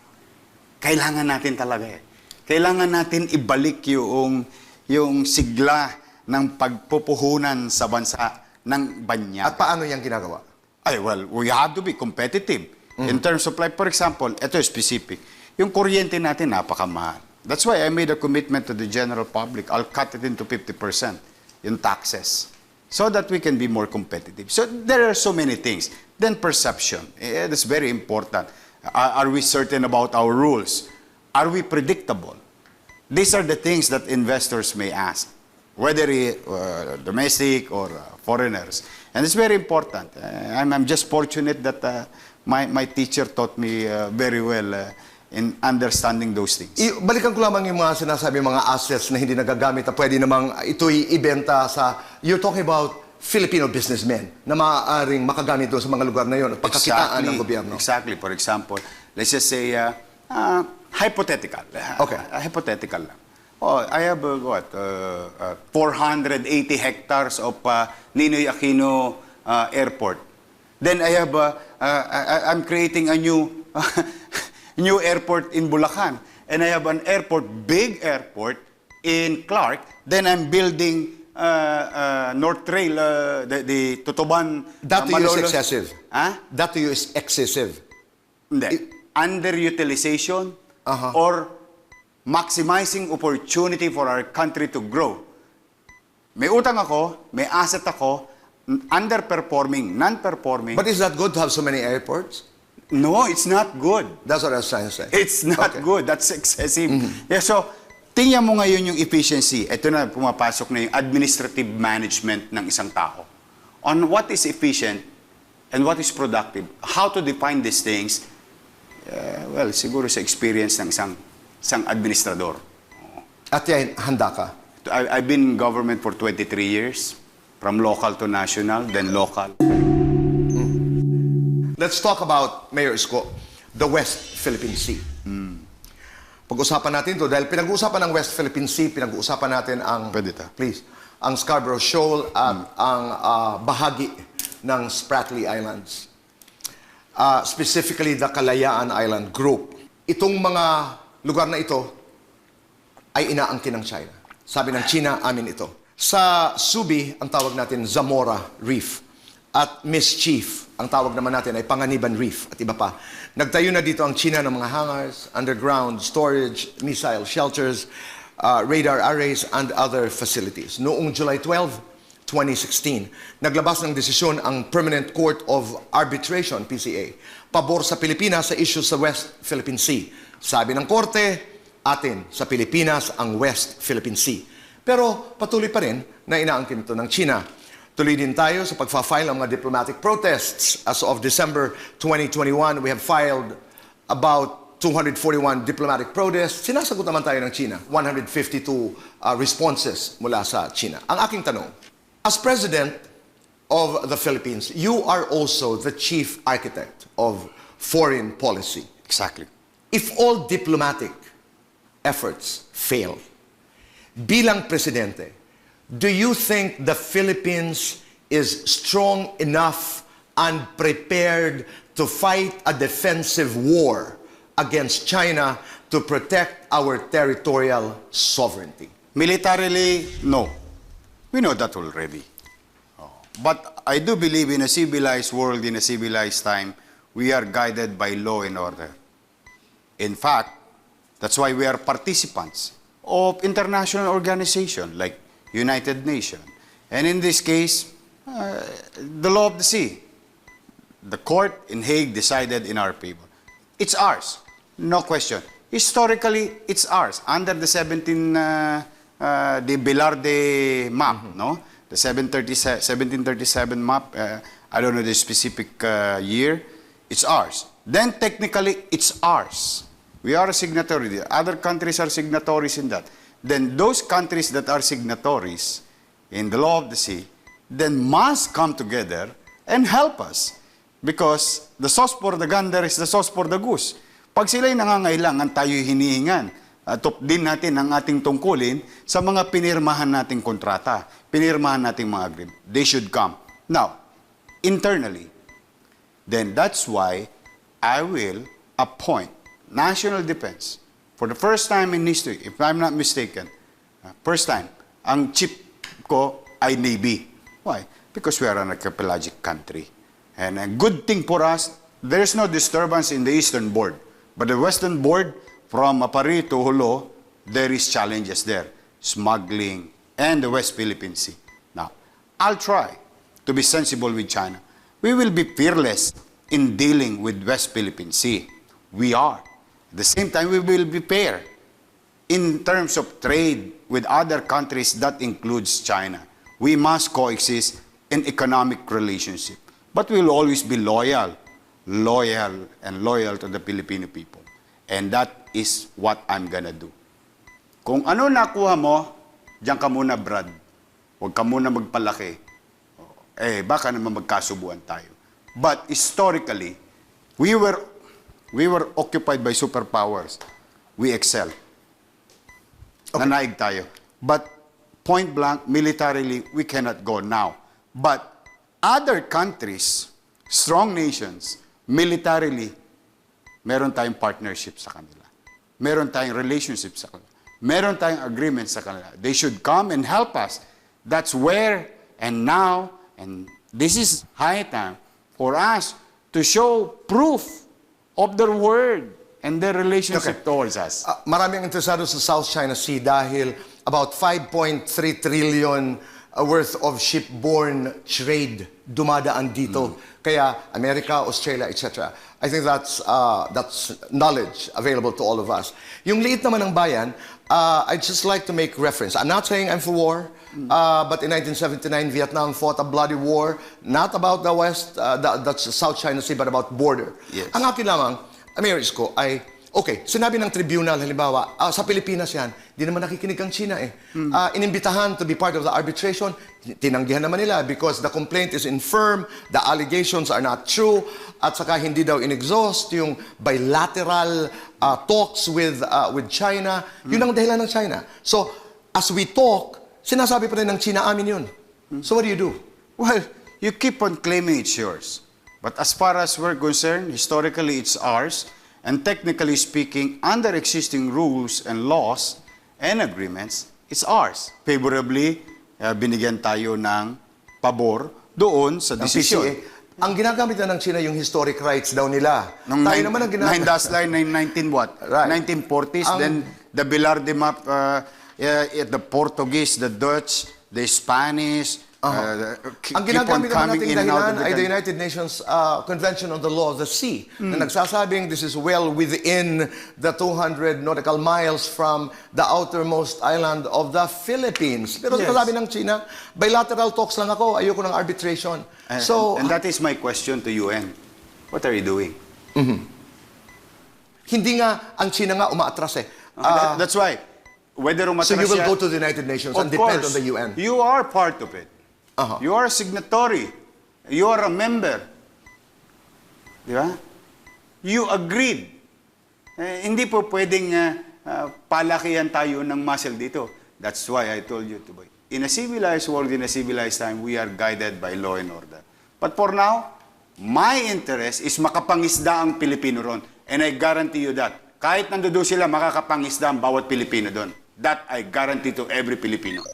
kailangan natin talaga eh. Kailangan natin ibalik yung sigla ng pagpupuhunan sa bansa ng banyaga. At paano yan ginagawa? Ay, well, we have to be competitive. In terms of, like, for example, ito specific. Yung kuryente natin, napakamahal. That's why I made a commitment to the general public. I'll cut it into 50%, yung taxes, so that we can be more competitive. So there are so many things. Then perception. That's very important. Are we certain about our rules? Are we predictable? These are the things that investors may ask, whether domestic or foreigners. And it's very important. I'm just fortunate that my teacher taught me very well in understanding those things. Balikan ko lamang yung mga sinasabi, mga assets na hindi nagagamit na pwede namang ito'y ibenta sa... You're talking about Filipino businessmen na maaaring makagamit doon sa mga lugar na yun at pagkakitaan ng gobyerno. Exactly. For example, let's just say, hypothetical. Okay. Hypothetical lang. Oh, I have, 480 hectares of Ninoy Aquino Airport. Then I have, I'm creating a new... new airport in Bulacan, and I have an airport, big airport in Clark. Then I'm building North Trail, the Tutuban. That to you is Malolos. excessive. Huh? That to you is excessive. Hindi. Underutilization or maximizing opportunity for our country to grow. May utang ako, may asset ako, underperforming, non-performing. But is that good to have so many airports? No, it's not good. That's what I was trying to say. It's not good. That's excessive. Yeah, so, tingnan mo ngayon yung efficiency. Ito na, pumapasok na yung administrative management ng isang tao. On what is efficient and what is productive. How to define these things, well, siguro sa experience ng isang administrador. At yan, handa ka. I've been in government for 23 years, from local to national, then local. Let's talk about, Mayor Isko, the West Philippine Sea. Pag-usapan natin to dahil pinag-uusapan ng West Philippine Sea, pinag-uusapan natin ang, please, ang Scarborough Shoal at ang bahagi ng Spratly Islands. Specifically, the Kalayaan Island Group. Itong mga lugar na ito ay inaangkin ng China. Sabi ng China, amin ito. Sa Subi, ang tawag natin Zamora Reef. At Mischief, ang tawag naman natin ay Panganiban Reef at iba pa. Nagtayo na dito ang China ng mga hangars, underground storage, missile shelters, radar arrays, and other facilities. Noong July 12, 2016, naglabas ng desisyon ang Permanent Court of Arbitration, PCA, pabor sa Pilipinas sa issue sa West Philippine Sea. Sabi ng korte, atin sa Pilipinas ang West Philippine Sea. Pero patuloy pa rin na inaangkin ito ng China. Tuloy din tayo sa pagfa-file ng mga diplomatic protests. As of December 2021, we have filed about 241 diplomatic protests. Sinasagot naman tayo ng China. 152 responses mula sa China. Ang aking tanong, as President of the Philippines, you are also the chief architect of foreign policy. Exactly. If all diplomatic efforts fail, bilang Presidente, do you think the Philippines is strong enough and prepared to fight a defensive war against China to protect our territorial sovereignty? Militarily, no. We know that already. But I do believe in a civilized world, in a civilized time, we are guided by law and order. In fact, that's why we are participants of international organizations like United Nations. And in this case, the law of the sea. The court in Hague decided in our favor. It's ours, no question. Historically, it's ours. Under the the Velarde map, no? The 1737 map, I don't know the specific year, it's ours. Then technically, it's ours. We are a signatory. Other countries are signatories in that. Then those countries that are signatories in the law of the sea, then must come together and help us. Because the sauce for the gander is the sauce for the goose. Pag sila'y nangangailangan, tayo'y hinihingan. Top din natin ang ating tungkulin sa mga pinirmahan nating kontrata, pinirmahan nating mga agreement. They should come. Now, internally, then that's why I will appoint national defense. For the first time in history, if I'm not mistaken, first time, ang chief ko ay Navy. Why? Because we are an archipelagic country. And a good thing for us, there's no disturbance in the eastern board. But the western board, from Apari to Hulo, there is challenges there. Smuggling and the West Philippine Sea. Now, I'll try to be sensible with China. We will be fearless in dealing with West Philippine Sea. We are. At the same time, we will be fair in terms of trade with other countries that includes China. We must coexist in economic relationship. But we will always be loyal to the Filipino people. And that is what I'm gonna do. Kung ano nakuha mo, diyan ka muna, Brad. Huwag ka muna magpalaki. Baka naman magkasubuan tayo. But historically, we were occupied by superpowers. We excel. Okay. Nanaig tayo. But point blank, militarily, we cannot go now. But other countries, strong nations, militarily, meron tayong partnership sa kanila. Meron tayong relationship sa kanila. Meron tayong agreements sa kanila. They should come and help us. That's where and now, and this is high time for us to show proof of their word and their relationship towards us. Maraming interesado sa South China Sea dahil about 5.3 trillion worth of shipborne trade dumadaan dito. Kaya America, Australia, etc. I think that's knowledge available to all of us. Yung liit naman ng bayan, I'd just like to make reference. I'm not saying I'm for war, but in 1979, Vietnam fought a bloody war, not about the West, that's the South China Sea, but about border. Yes. Ang akin lamang, Mayor Isko, ay, okay, sinabi ng tribunal, halimbawa, sa Pilipinas yan, di naman nakikinig ang China eh. Inimbitahan to be part of the arbitration, tinanggihan naman nila because the complaint is infirm, the allegations are not true, at saka hindi daw in-exhaust yung bilateral talks with China. Yun ang dahilan ng China. So, as we talk, sinasabi pa rin ng China, amin yun. So what do you do? Well, you keep on claiming it's yours. But as far as we're concerned, historically it's ours. And technically speaking, under existing rules and laws and agreements, it's ours. Favorably, binigyan tayo ng pabor doon sa desisyon. Ang ginagamit na ng China yung historic rights daw nila. Tayo naman ang ginagawa. 9 dash line, 19 what? Right. 1940s, then the Bilarde map, the Portuguese, the Dutch, the Spanish, ang ginagamit naman nating dahilan ay the United Nations Convention on the Law of the Sea na nagsasabing this is well within the 200 nautical miles from the outermost island of the Philippines. Pero sabi ng China, bilateral talks lang ako, ayoko ng arbitration. And that is my question to UN. What are you doing? Hindi nga, ang China nga umaatras eh. That's why. Whether so you will go to the United Nations and depend on the UN? You are part of it. You are a signatory. You are a member. Di ba? You agreed. Hindi po pwedeng palakihan tayo ng muscle dito. That's why I told you to boy. In a civilized world, in a civilized time, we are guided by law and order. But for now, my interest is makapangisda ang Pilipino ron. And I guarantee you that. Kahit nandoon sila, makakapangisda ang bawat Pilipino doon. That I guarantee to every Filipino.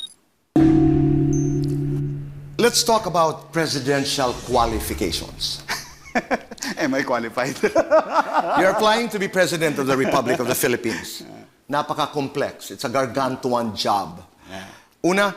Let's talk about presidential qualifications. Am I qualified? You're applying to be president of the Republic of the Philippines. Napaka-complex. It's a gargantuan job. Una,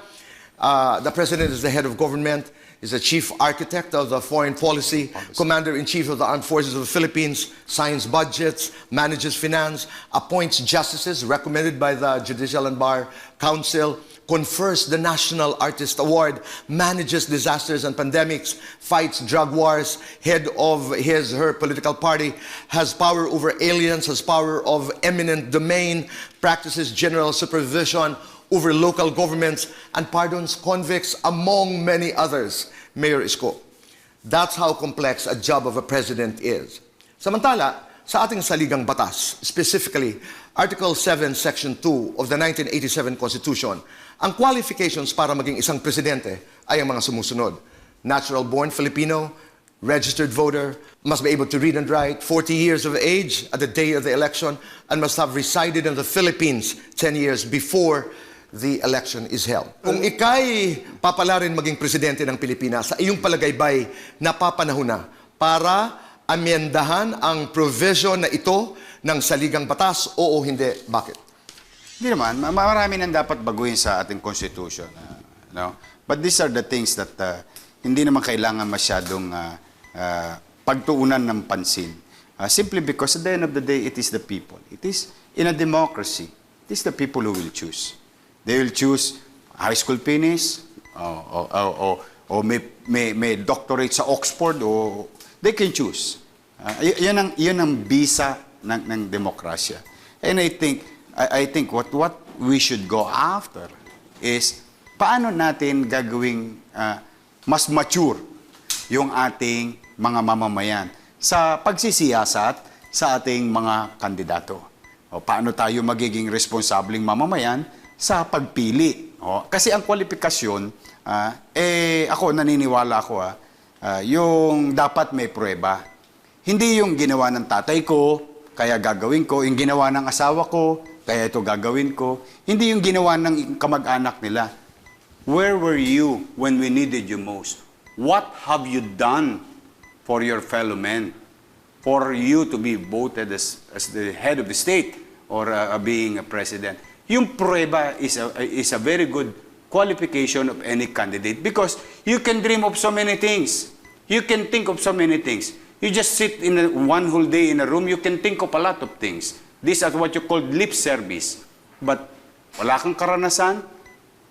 the president is the head of government, is the chief architect of the foreign policy, commander-in-chief of the armed forces of the Philippines, signs budgets, manages finance, appoints justices recommended by the Judicial and Bar Council, confers the National Artist Award, manages disasters and pandemics, fights drug wars, head of her political party, has power over aliens, has power of eminent domain, practices general supervision over local governments, and pardons convicts, among many others. Mayor Isko, that's how complex a job of a president is. Samantala, sa ating saligang batas, specifically Article 7, Section 2 of the 1987 Constitution, ang qualifications para maging isang presidente ay ang mga sumusunod. Natural-born Filipino, registered voter, must be able to read and write, 40 years of age at the day of the election, and must have resided in the Philippines 10 years before the election is held. Kung ikay papalarin maging presidente ng Pilipinas, sa iyong palagay ba'y napapanahon na para amyendahan ang provision na ito ng saligang batas, oo o hindi? Bakit? Hindi naman. Marami nang dapat baguhin sa ating constitution. No? But these are the things that hindi naman kailangan masyadong pagtuunan ng pansin. Simply because at the end of the day, it is the people. It is, in a democracy, it is the people who will choose. They will choose high school finish, o may doctorate sa Oxford, o they can choose. Yan ang bisa ng demokrasya. And I think what we should go after is paano natin gagawing mas mature yung ating mga mamamayan sa pagsisiyasat sa ating mga kandidato. O paano tayo magiging responsableng mamamayan sa pagpili. Kasi ang kwalifikasyon, ako naniniwala ako, yung dapat may pruweba. Hindi yung ginawa ng tatay ko, kaya gagawin ko. Yung ginawa ng asawa ko, kaya ito gagawin ko. Hindi yung ginawa ng kamag-anak nila. Where were you when we needed you most? What have you done for your fellow men? For you to be voted as the head of the state or being a president? Yung prueba is a very good qualification of any candidate because you can dream of so many things. You can think of so many things. You just sit in one whole day in a room, you can think of a lot of things. These are what you call lip service. But wala kang karanasan,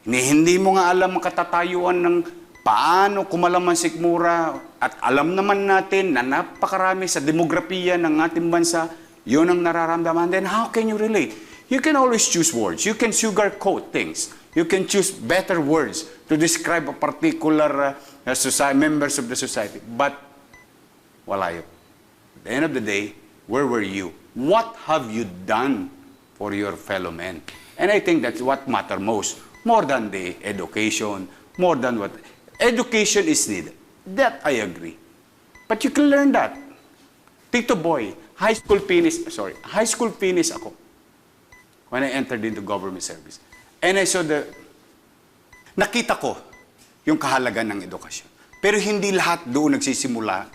hindi mo nga alam ang katatayuan ng paano kumalaman sikmura at alam naman natin na napakarami sa demografiya ng ating bansa, yun ang nararamdaman. Then how can you relate? You can always choose words. You can sugarcoat things. You can choose better words to describe a particular members of the society. But wala yun. At the end of the day, where were you? What have you done for your fellow men? And I think that's what matters most. More than the education, more than what... Education is needed. That I agree. But you can learn that. Tito Boy, high school finish ako when I entered into government service. And I saw nakita ko yung kahalagan ng edukasyon. Pero hindi lahat doon nagsisimula.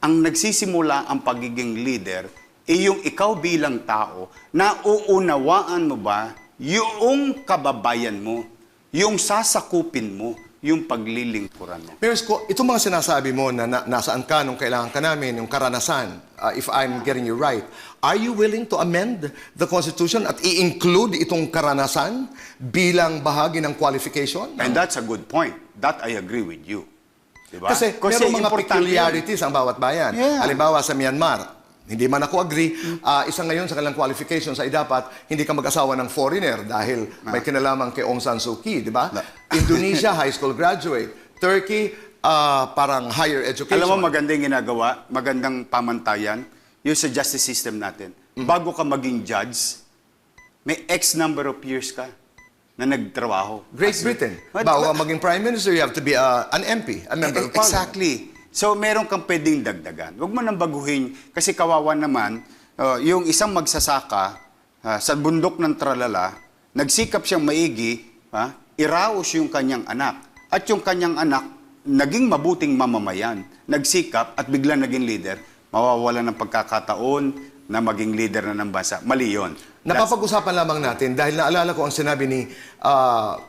Ang nagsisimula ang pagiging leader ay yung ikaw bilang tao na uunawaan mo ba yung kababayan mo, yung sasakupin mo, yung paglilingkuran mo. Mayor Isko, itong mga sinasabi mo na nasaan ka nung kailangan ka namin, yung karanasan, if I'm getting you right, are you willing to amend the Constitution at i-include itong karanasan bilang bahagi ng qualification? And that's a good point. That I agree with you. Diba? Kasi merong mga peculiarities ang bawat bayan. Yeah. Halimbawa sa Myanmar, hindi man ako agree, isa ngayon sa kanilang qualifications ay dapat hindi ka mag-asawa ng foreigner dahil may kinalaman kay Aung San Suu Kyi, di ba? Indonesia, high school graduate. Turkey, parang higher education. Alam mo, magandang ginagawa, magandang pamantayan, yung sa justice system natin. Bago ka maging judge, may X number of years ka na nagtrabaho. Great Britain. Bago ka maging prime minister, you have to be an MP, a member of parliament. Exactly. So, meron kang pwedeng dagdagan. Huwag mo nang baguhin kasi kawawa naman, yung isang magsasaka sa bundok ng tralala, nagsikap siyang maigi, iraos yung kanyang anak. At yung kanyang anak, naging mabuting mamamayan, nagsikap at bigla naging leader, mawawala ng pagkakataon na maging leader na ng bansa. Mali yun. Napapag-usapan lamang natin dahil naalala ko ang sinabi ni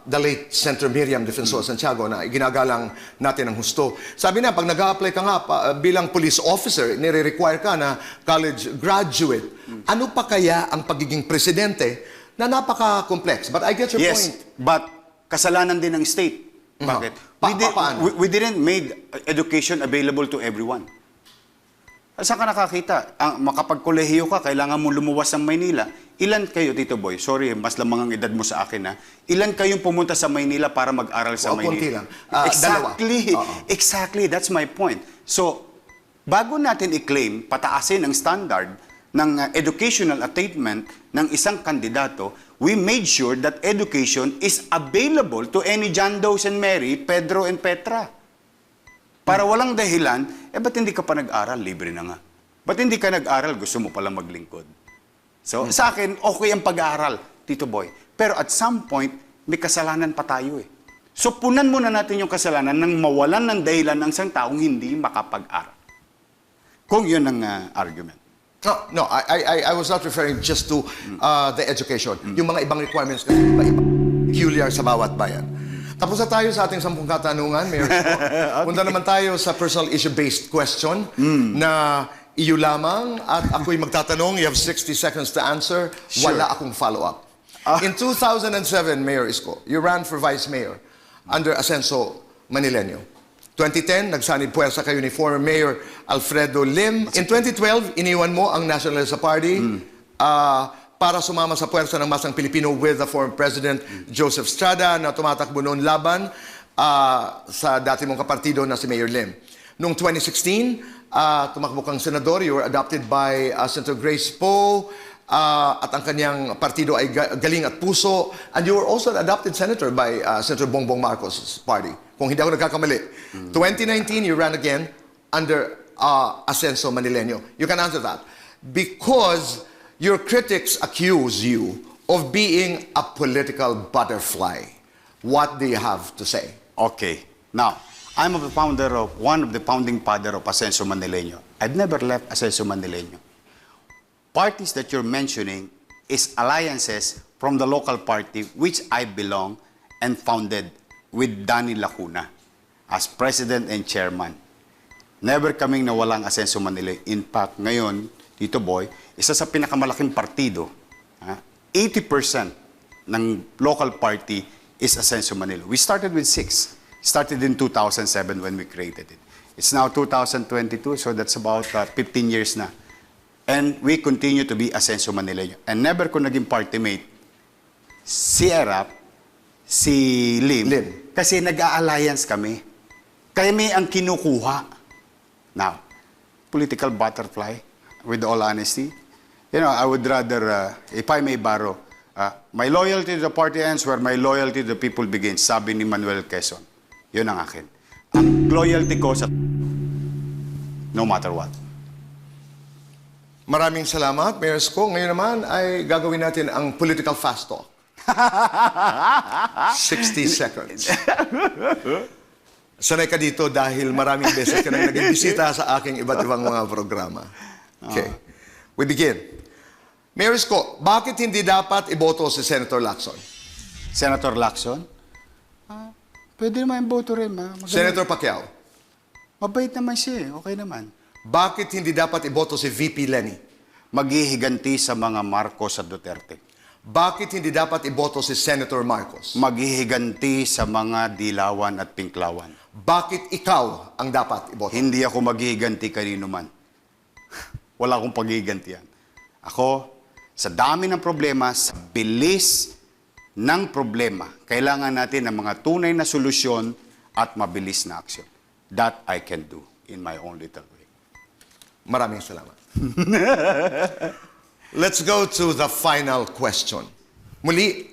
the late Senator Miriam Defensor Santiago na ginagalang natin ang husto. Sabi na, pag nag-a-apply ka nga bilang police officer, nire-require ka na college graduate. Ano pa kaya ang pagiging presidente na napaka-complex? But I get your point. Yes, but kasalanan din ng state. Bakit? We didn't made education available to everyone. Saan ka nakakita? Makapagkolehiyo ka, kailangan mo lumuwas sa Maynila. Ilan kayo, Tito Boy? Sorry, mas lamang ang edad mo sa akin, ha? Ilan kayong pumunta sa Maynila para mag-aral sa Maynila? Konti lang. Exactly. Dalawa. Exactly. That's my point. So, bago natin i-claim, pataasin ang standard ng educational attainment ng isang kandidato, we made sure that education is available to any John Doe and Mary, Pedro and Petra. Para walang dahilan, ba't hindi ka pa nag-aral? Libre na nga. Ba't hindi ka nag-aral? Gusto mo palang maglingkod. So, sa akin, okay ang pag-aaral, Tito Boy. Pero at some point, may kasalanan pa tayo eh. So, punan muna natin yung kasalanan nang mawalan ng dahilan ng isang taong hindi makapag-aral. Kung yun ang argument. No, I was not referring just to the education. Yung mga ibang requirements kasi iba-iba, peculiar sa bawat bayan. Tapos na tayo sa ating 10 katanungan, Mayor Isko. Punta naman tayo sa personal issue-based question na iyo lamang at ako'y magtatanong. You have 60 seconds to answer. Sure. Wala akong follow-up. In 2007, Mayor Isko, you ran for Vice Mayor under Asenso Manileño. 2010, nagsanib puwersa kayo ni former Mayor Alfredo Lim. In 2012, iniwan mo ang Nationalist Party para sumama sa puwersa ng Masang Pilipino with the former President Joseph Estrada na tumatakbo noon laban sa dati mong kapartido na si Mayor Lim. Noong 2016, tumakbo kang senador, you were adopted by Senator Grace Poe, at ang kanyang partido ay Galing at Puso, and you were also an adopted senator by Senator Bong Marcos' party. Kung hindi ako nagkakamali. 2019, you ran again under Asenso Manileño. You can answer that. Because your critics accuse you of being a political butterfly. What do you have to say? Okay. Now, I'm one of the founding father of Asenso Manileño. I've never left Asenso Manileño. Parties that you're mentioning is alliances from the local party which I belong and founded with Danny Lacuna as president and chairman. Never kaming nawalang Asenso Manila. In fact, ngayon, Tito Boy, isa sa pinakamalaking partido, 80% ng local party is Asenso Manila. We started with 6. Started in 2007 when we created it. It's now 2022, so that's about 15 years na. And we continue to be Asenso Manileño. And never ko naging party mate si Erap, si Lim. Kasi nag-a-alliance kami. Kami ang kinukuha. Now, political butterfly, with all honesty, I would rather, if I may borrow, my loyalty to the party ends where my loyalty to the people begins, sabi ni Manuel Quezon. Yun ang akin. Ang loyalty ko sa no matter what. Maraming salamat, Mayor Isko. Ngayon naman ay gagawin natin ang political fast talk. 60 seconds. Sanay ka dito dahil maraming beses ka nang naging bisita sa aking iba't ibang mga programa. Okay. We begin. Mayor Isko, bakit hindi dapat iboto si Senator Lacson? Senator Lacson? Pwede naman boto rin. Senator Pacquiao? Mabait naman siya. Okay naman. Bakit hindi dapat iboto si VP Leni? Maghihiganti sa mga Marcos at Duterte. Bakit hindi dapat iboto si Senator Marcos? Maghihiganti sa mga Dilawan at Pinklawan. Bakit ikaw ang dapat iboto? Hindi ako maghihiganti kanino man. Wala akong paghihigantihan. Ako, sa dami ng problema, sa bilis ng problema, kailangan natin ng mga tunay na solusyon at mabilis na aksyon. That I can do in my own little way. Maraming salamat. Let's go to the final question. Muli,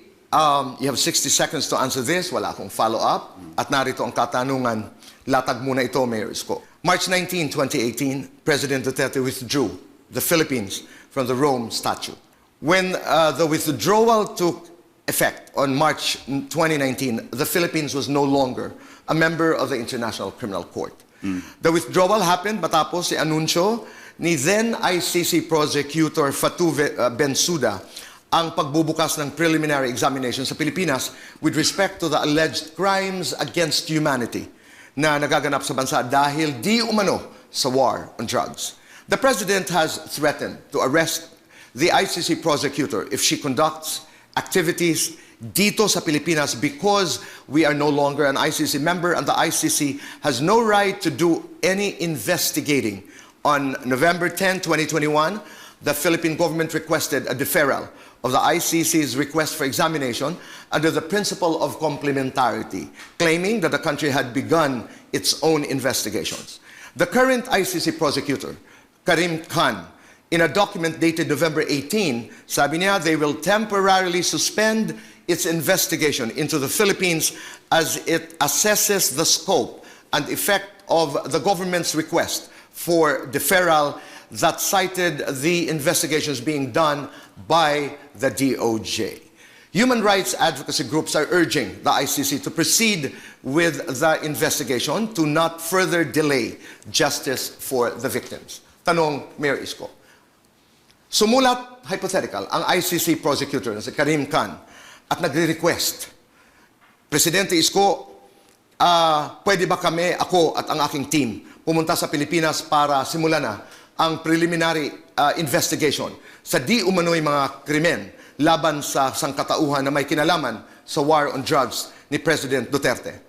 you have 60 seconds to answer this. Wala akong follow-up. At narito ang katanungan. Latag muna ito, Mayor Isko. March 19, 2018, President Duterte withdrew the Philippines from the Rome Statute. When the withdrawal took effect on March 2019, the Philippines was no longer a member of the International Criminal Court. The withdrawal happened matapos si anunsyo ni then ICC Prosecutor Fatou Bensouda ang pagbubukas ng preliminary examination sa Pilipinas with respect to the alleged crimes against humanity na nagaganap sa bansa dahil di umano sa war on drugs. The President has threatened to arrest the ICC Prosecutor if she conducts activities dito sa Pilipinas because we are no longer an ICC member and the ICC has no right to do any investigating. On November 10, 2021, the Philippine government requested a deferral of the ICC's request for examination under the principle of complementarity, claiming that the country had begun its own investigations. The current ICC prosecutor, Karim Khan, in a document dated November 18, sabi niya they will temporarily suspend its investigation into the Philippines as it assesses the scope and effect of the government's request for deferral that cited the investigations being done by the DOJ. Human rights advocacy groups are urging the ICC to proceed with the investigation to not further delay justice for the victims. Tanong, Mayor Isko. Sumulat, hypothetical, ang ICC prosecutor na si Karim Khan at nagre-request, Presidente Isko, pwede ba kami, ako at ang aking team, pumunta sa Pilipinas para simulan na ang preliminary investigation sa di umano'y mga krimen laban sa sangkatauhan na may kinalaman sa war on drugs ni President Duterte.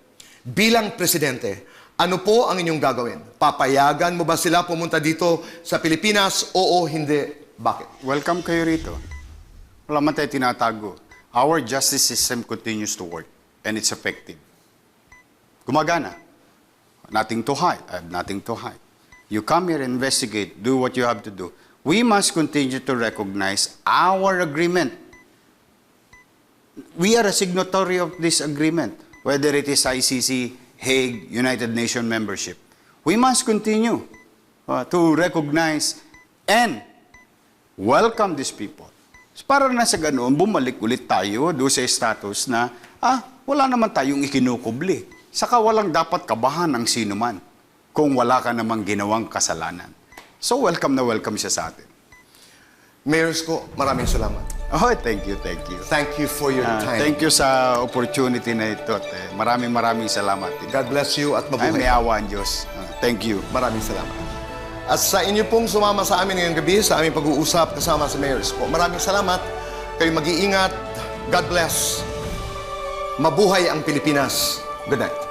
Bilang Presidente, ano po ang inyong gagawin? Papayagan mo ba sila pumunta dito sa Pilipinas? Oo, hindi. Bakit? Welcome kayo rito. Wala man tayo tinatago. Our justice system continues to work and it's effective. Gumagana. Nothing to hide. I have nothing to hide. You come here, investigate, do what you have to do. We must continue to recognize our agreement. We are a signatory of this agreement, whether it is ICC, Hague, United Nations membership. We must continue to recognize and welcome these people. Para na sa ganoon, bumalik ulit tayo doon sa status na, wala naman tayong ikinukubli. Saka walang dapat kabahan ng sino man kung wala ka namang ginawang kasalanan. So welcome na welcome siya sa atin. Mayor Isko, maraming salamat. Oh, thank you, thank you. Thank you for your time. Thank you sa opportunity na ito. Maraming salamat. God bless you at Ay, may mabuhay. awa ang Diyos. Thank you. Maraming salamat. At sa inyo pong sumama sa amin ngayong gabi sa aming pag-uusap kasama sa Mayor Isko. Maraming salamat. Kayo mag-iingat. God bless. Mabuhay ang Pilipinas. Good night.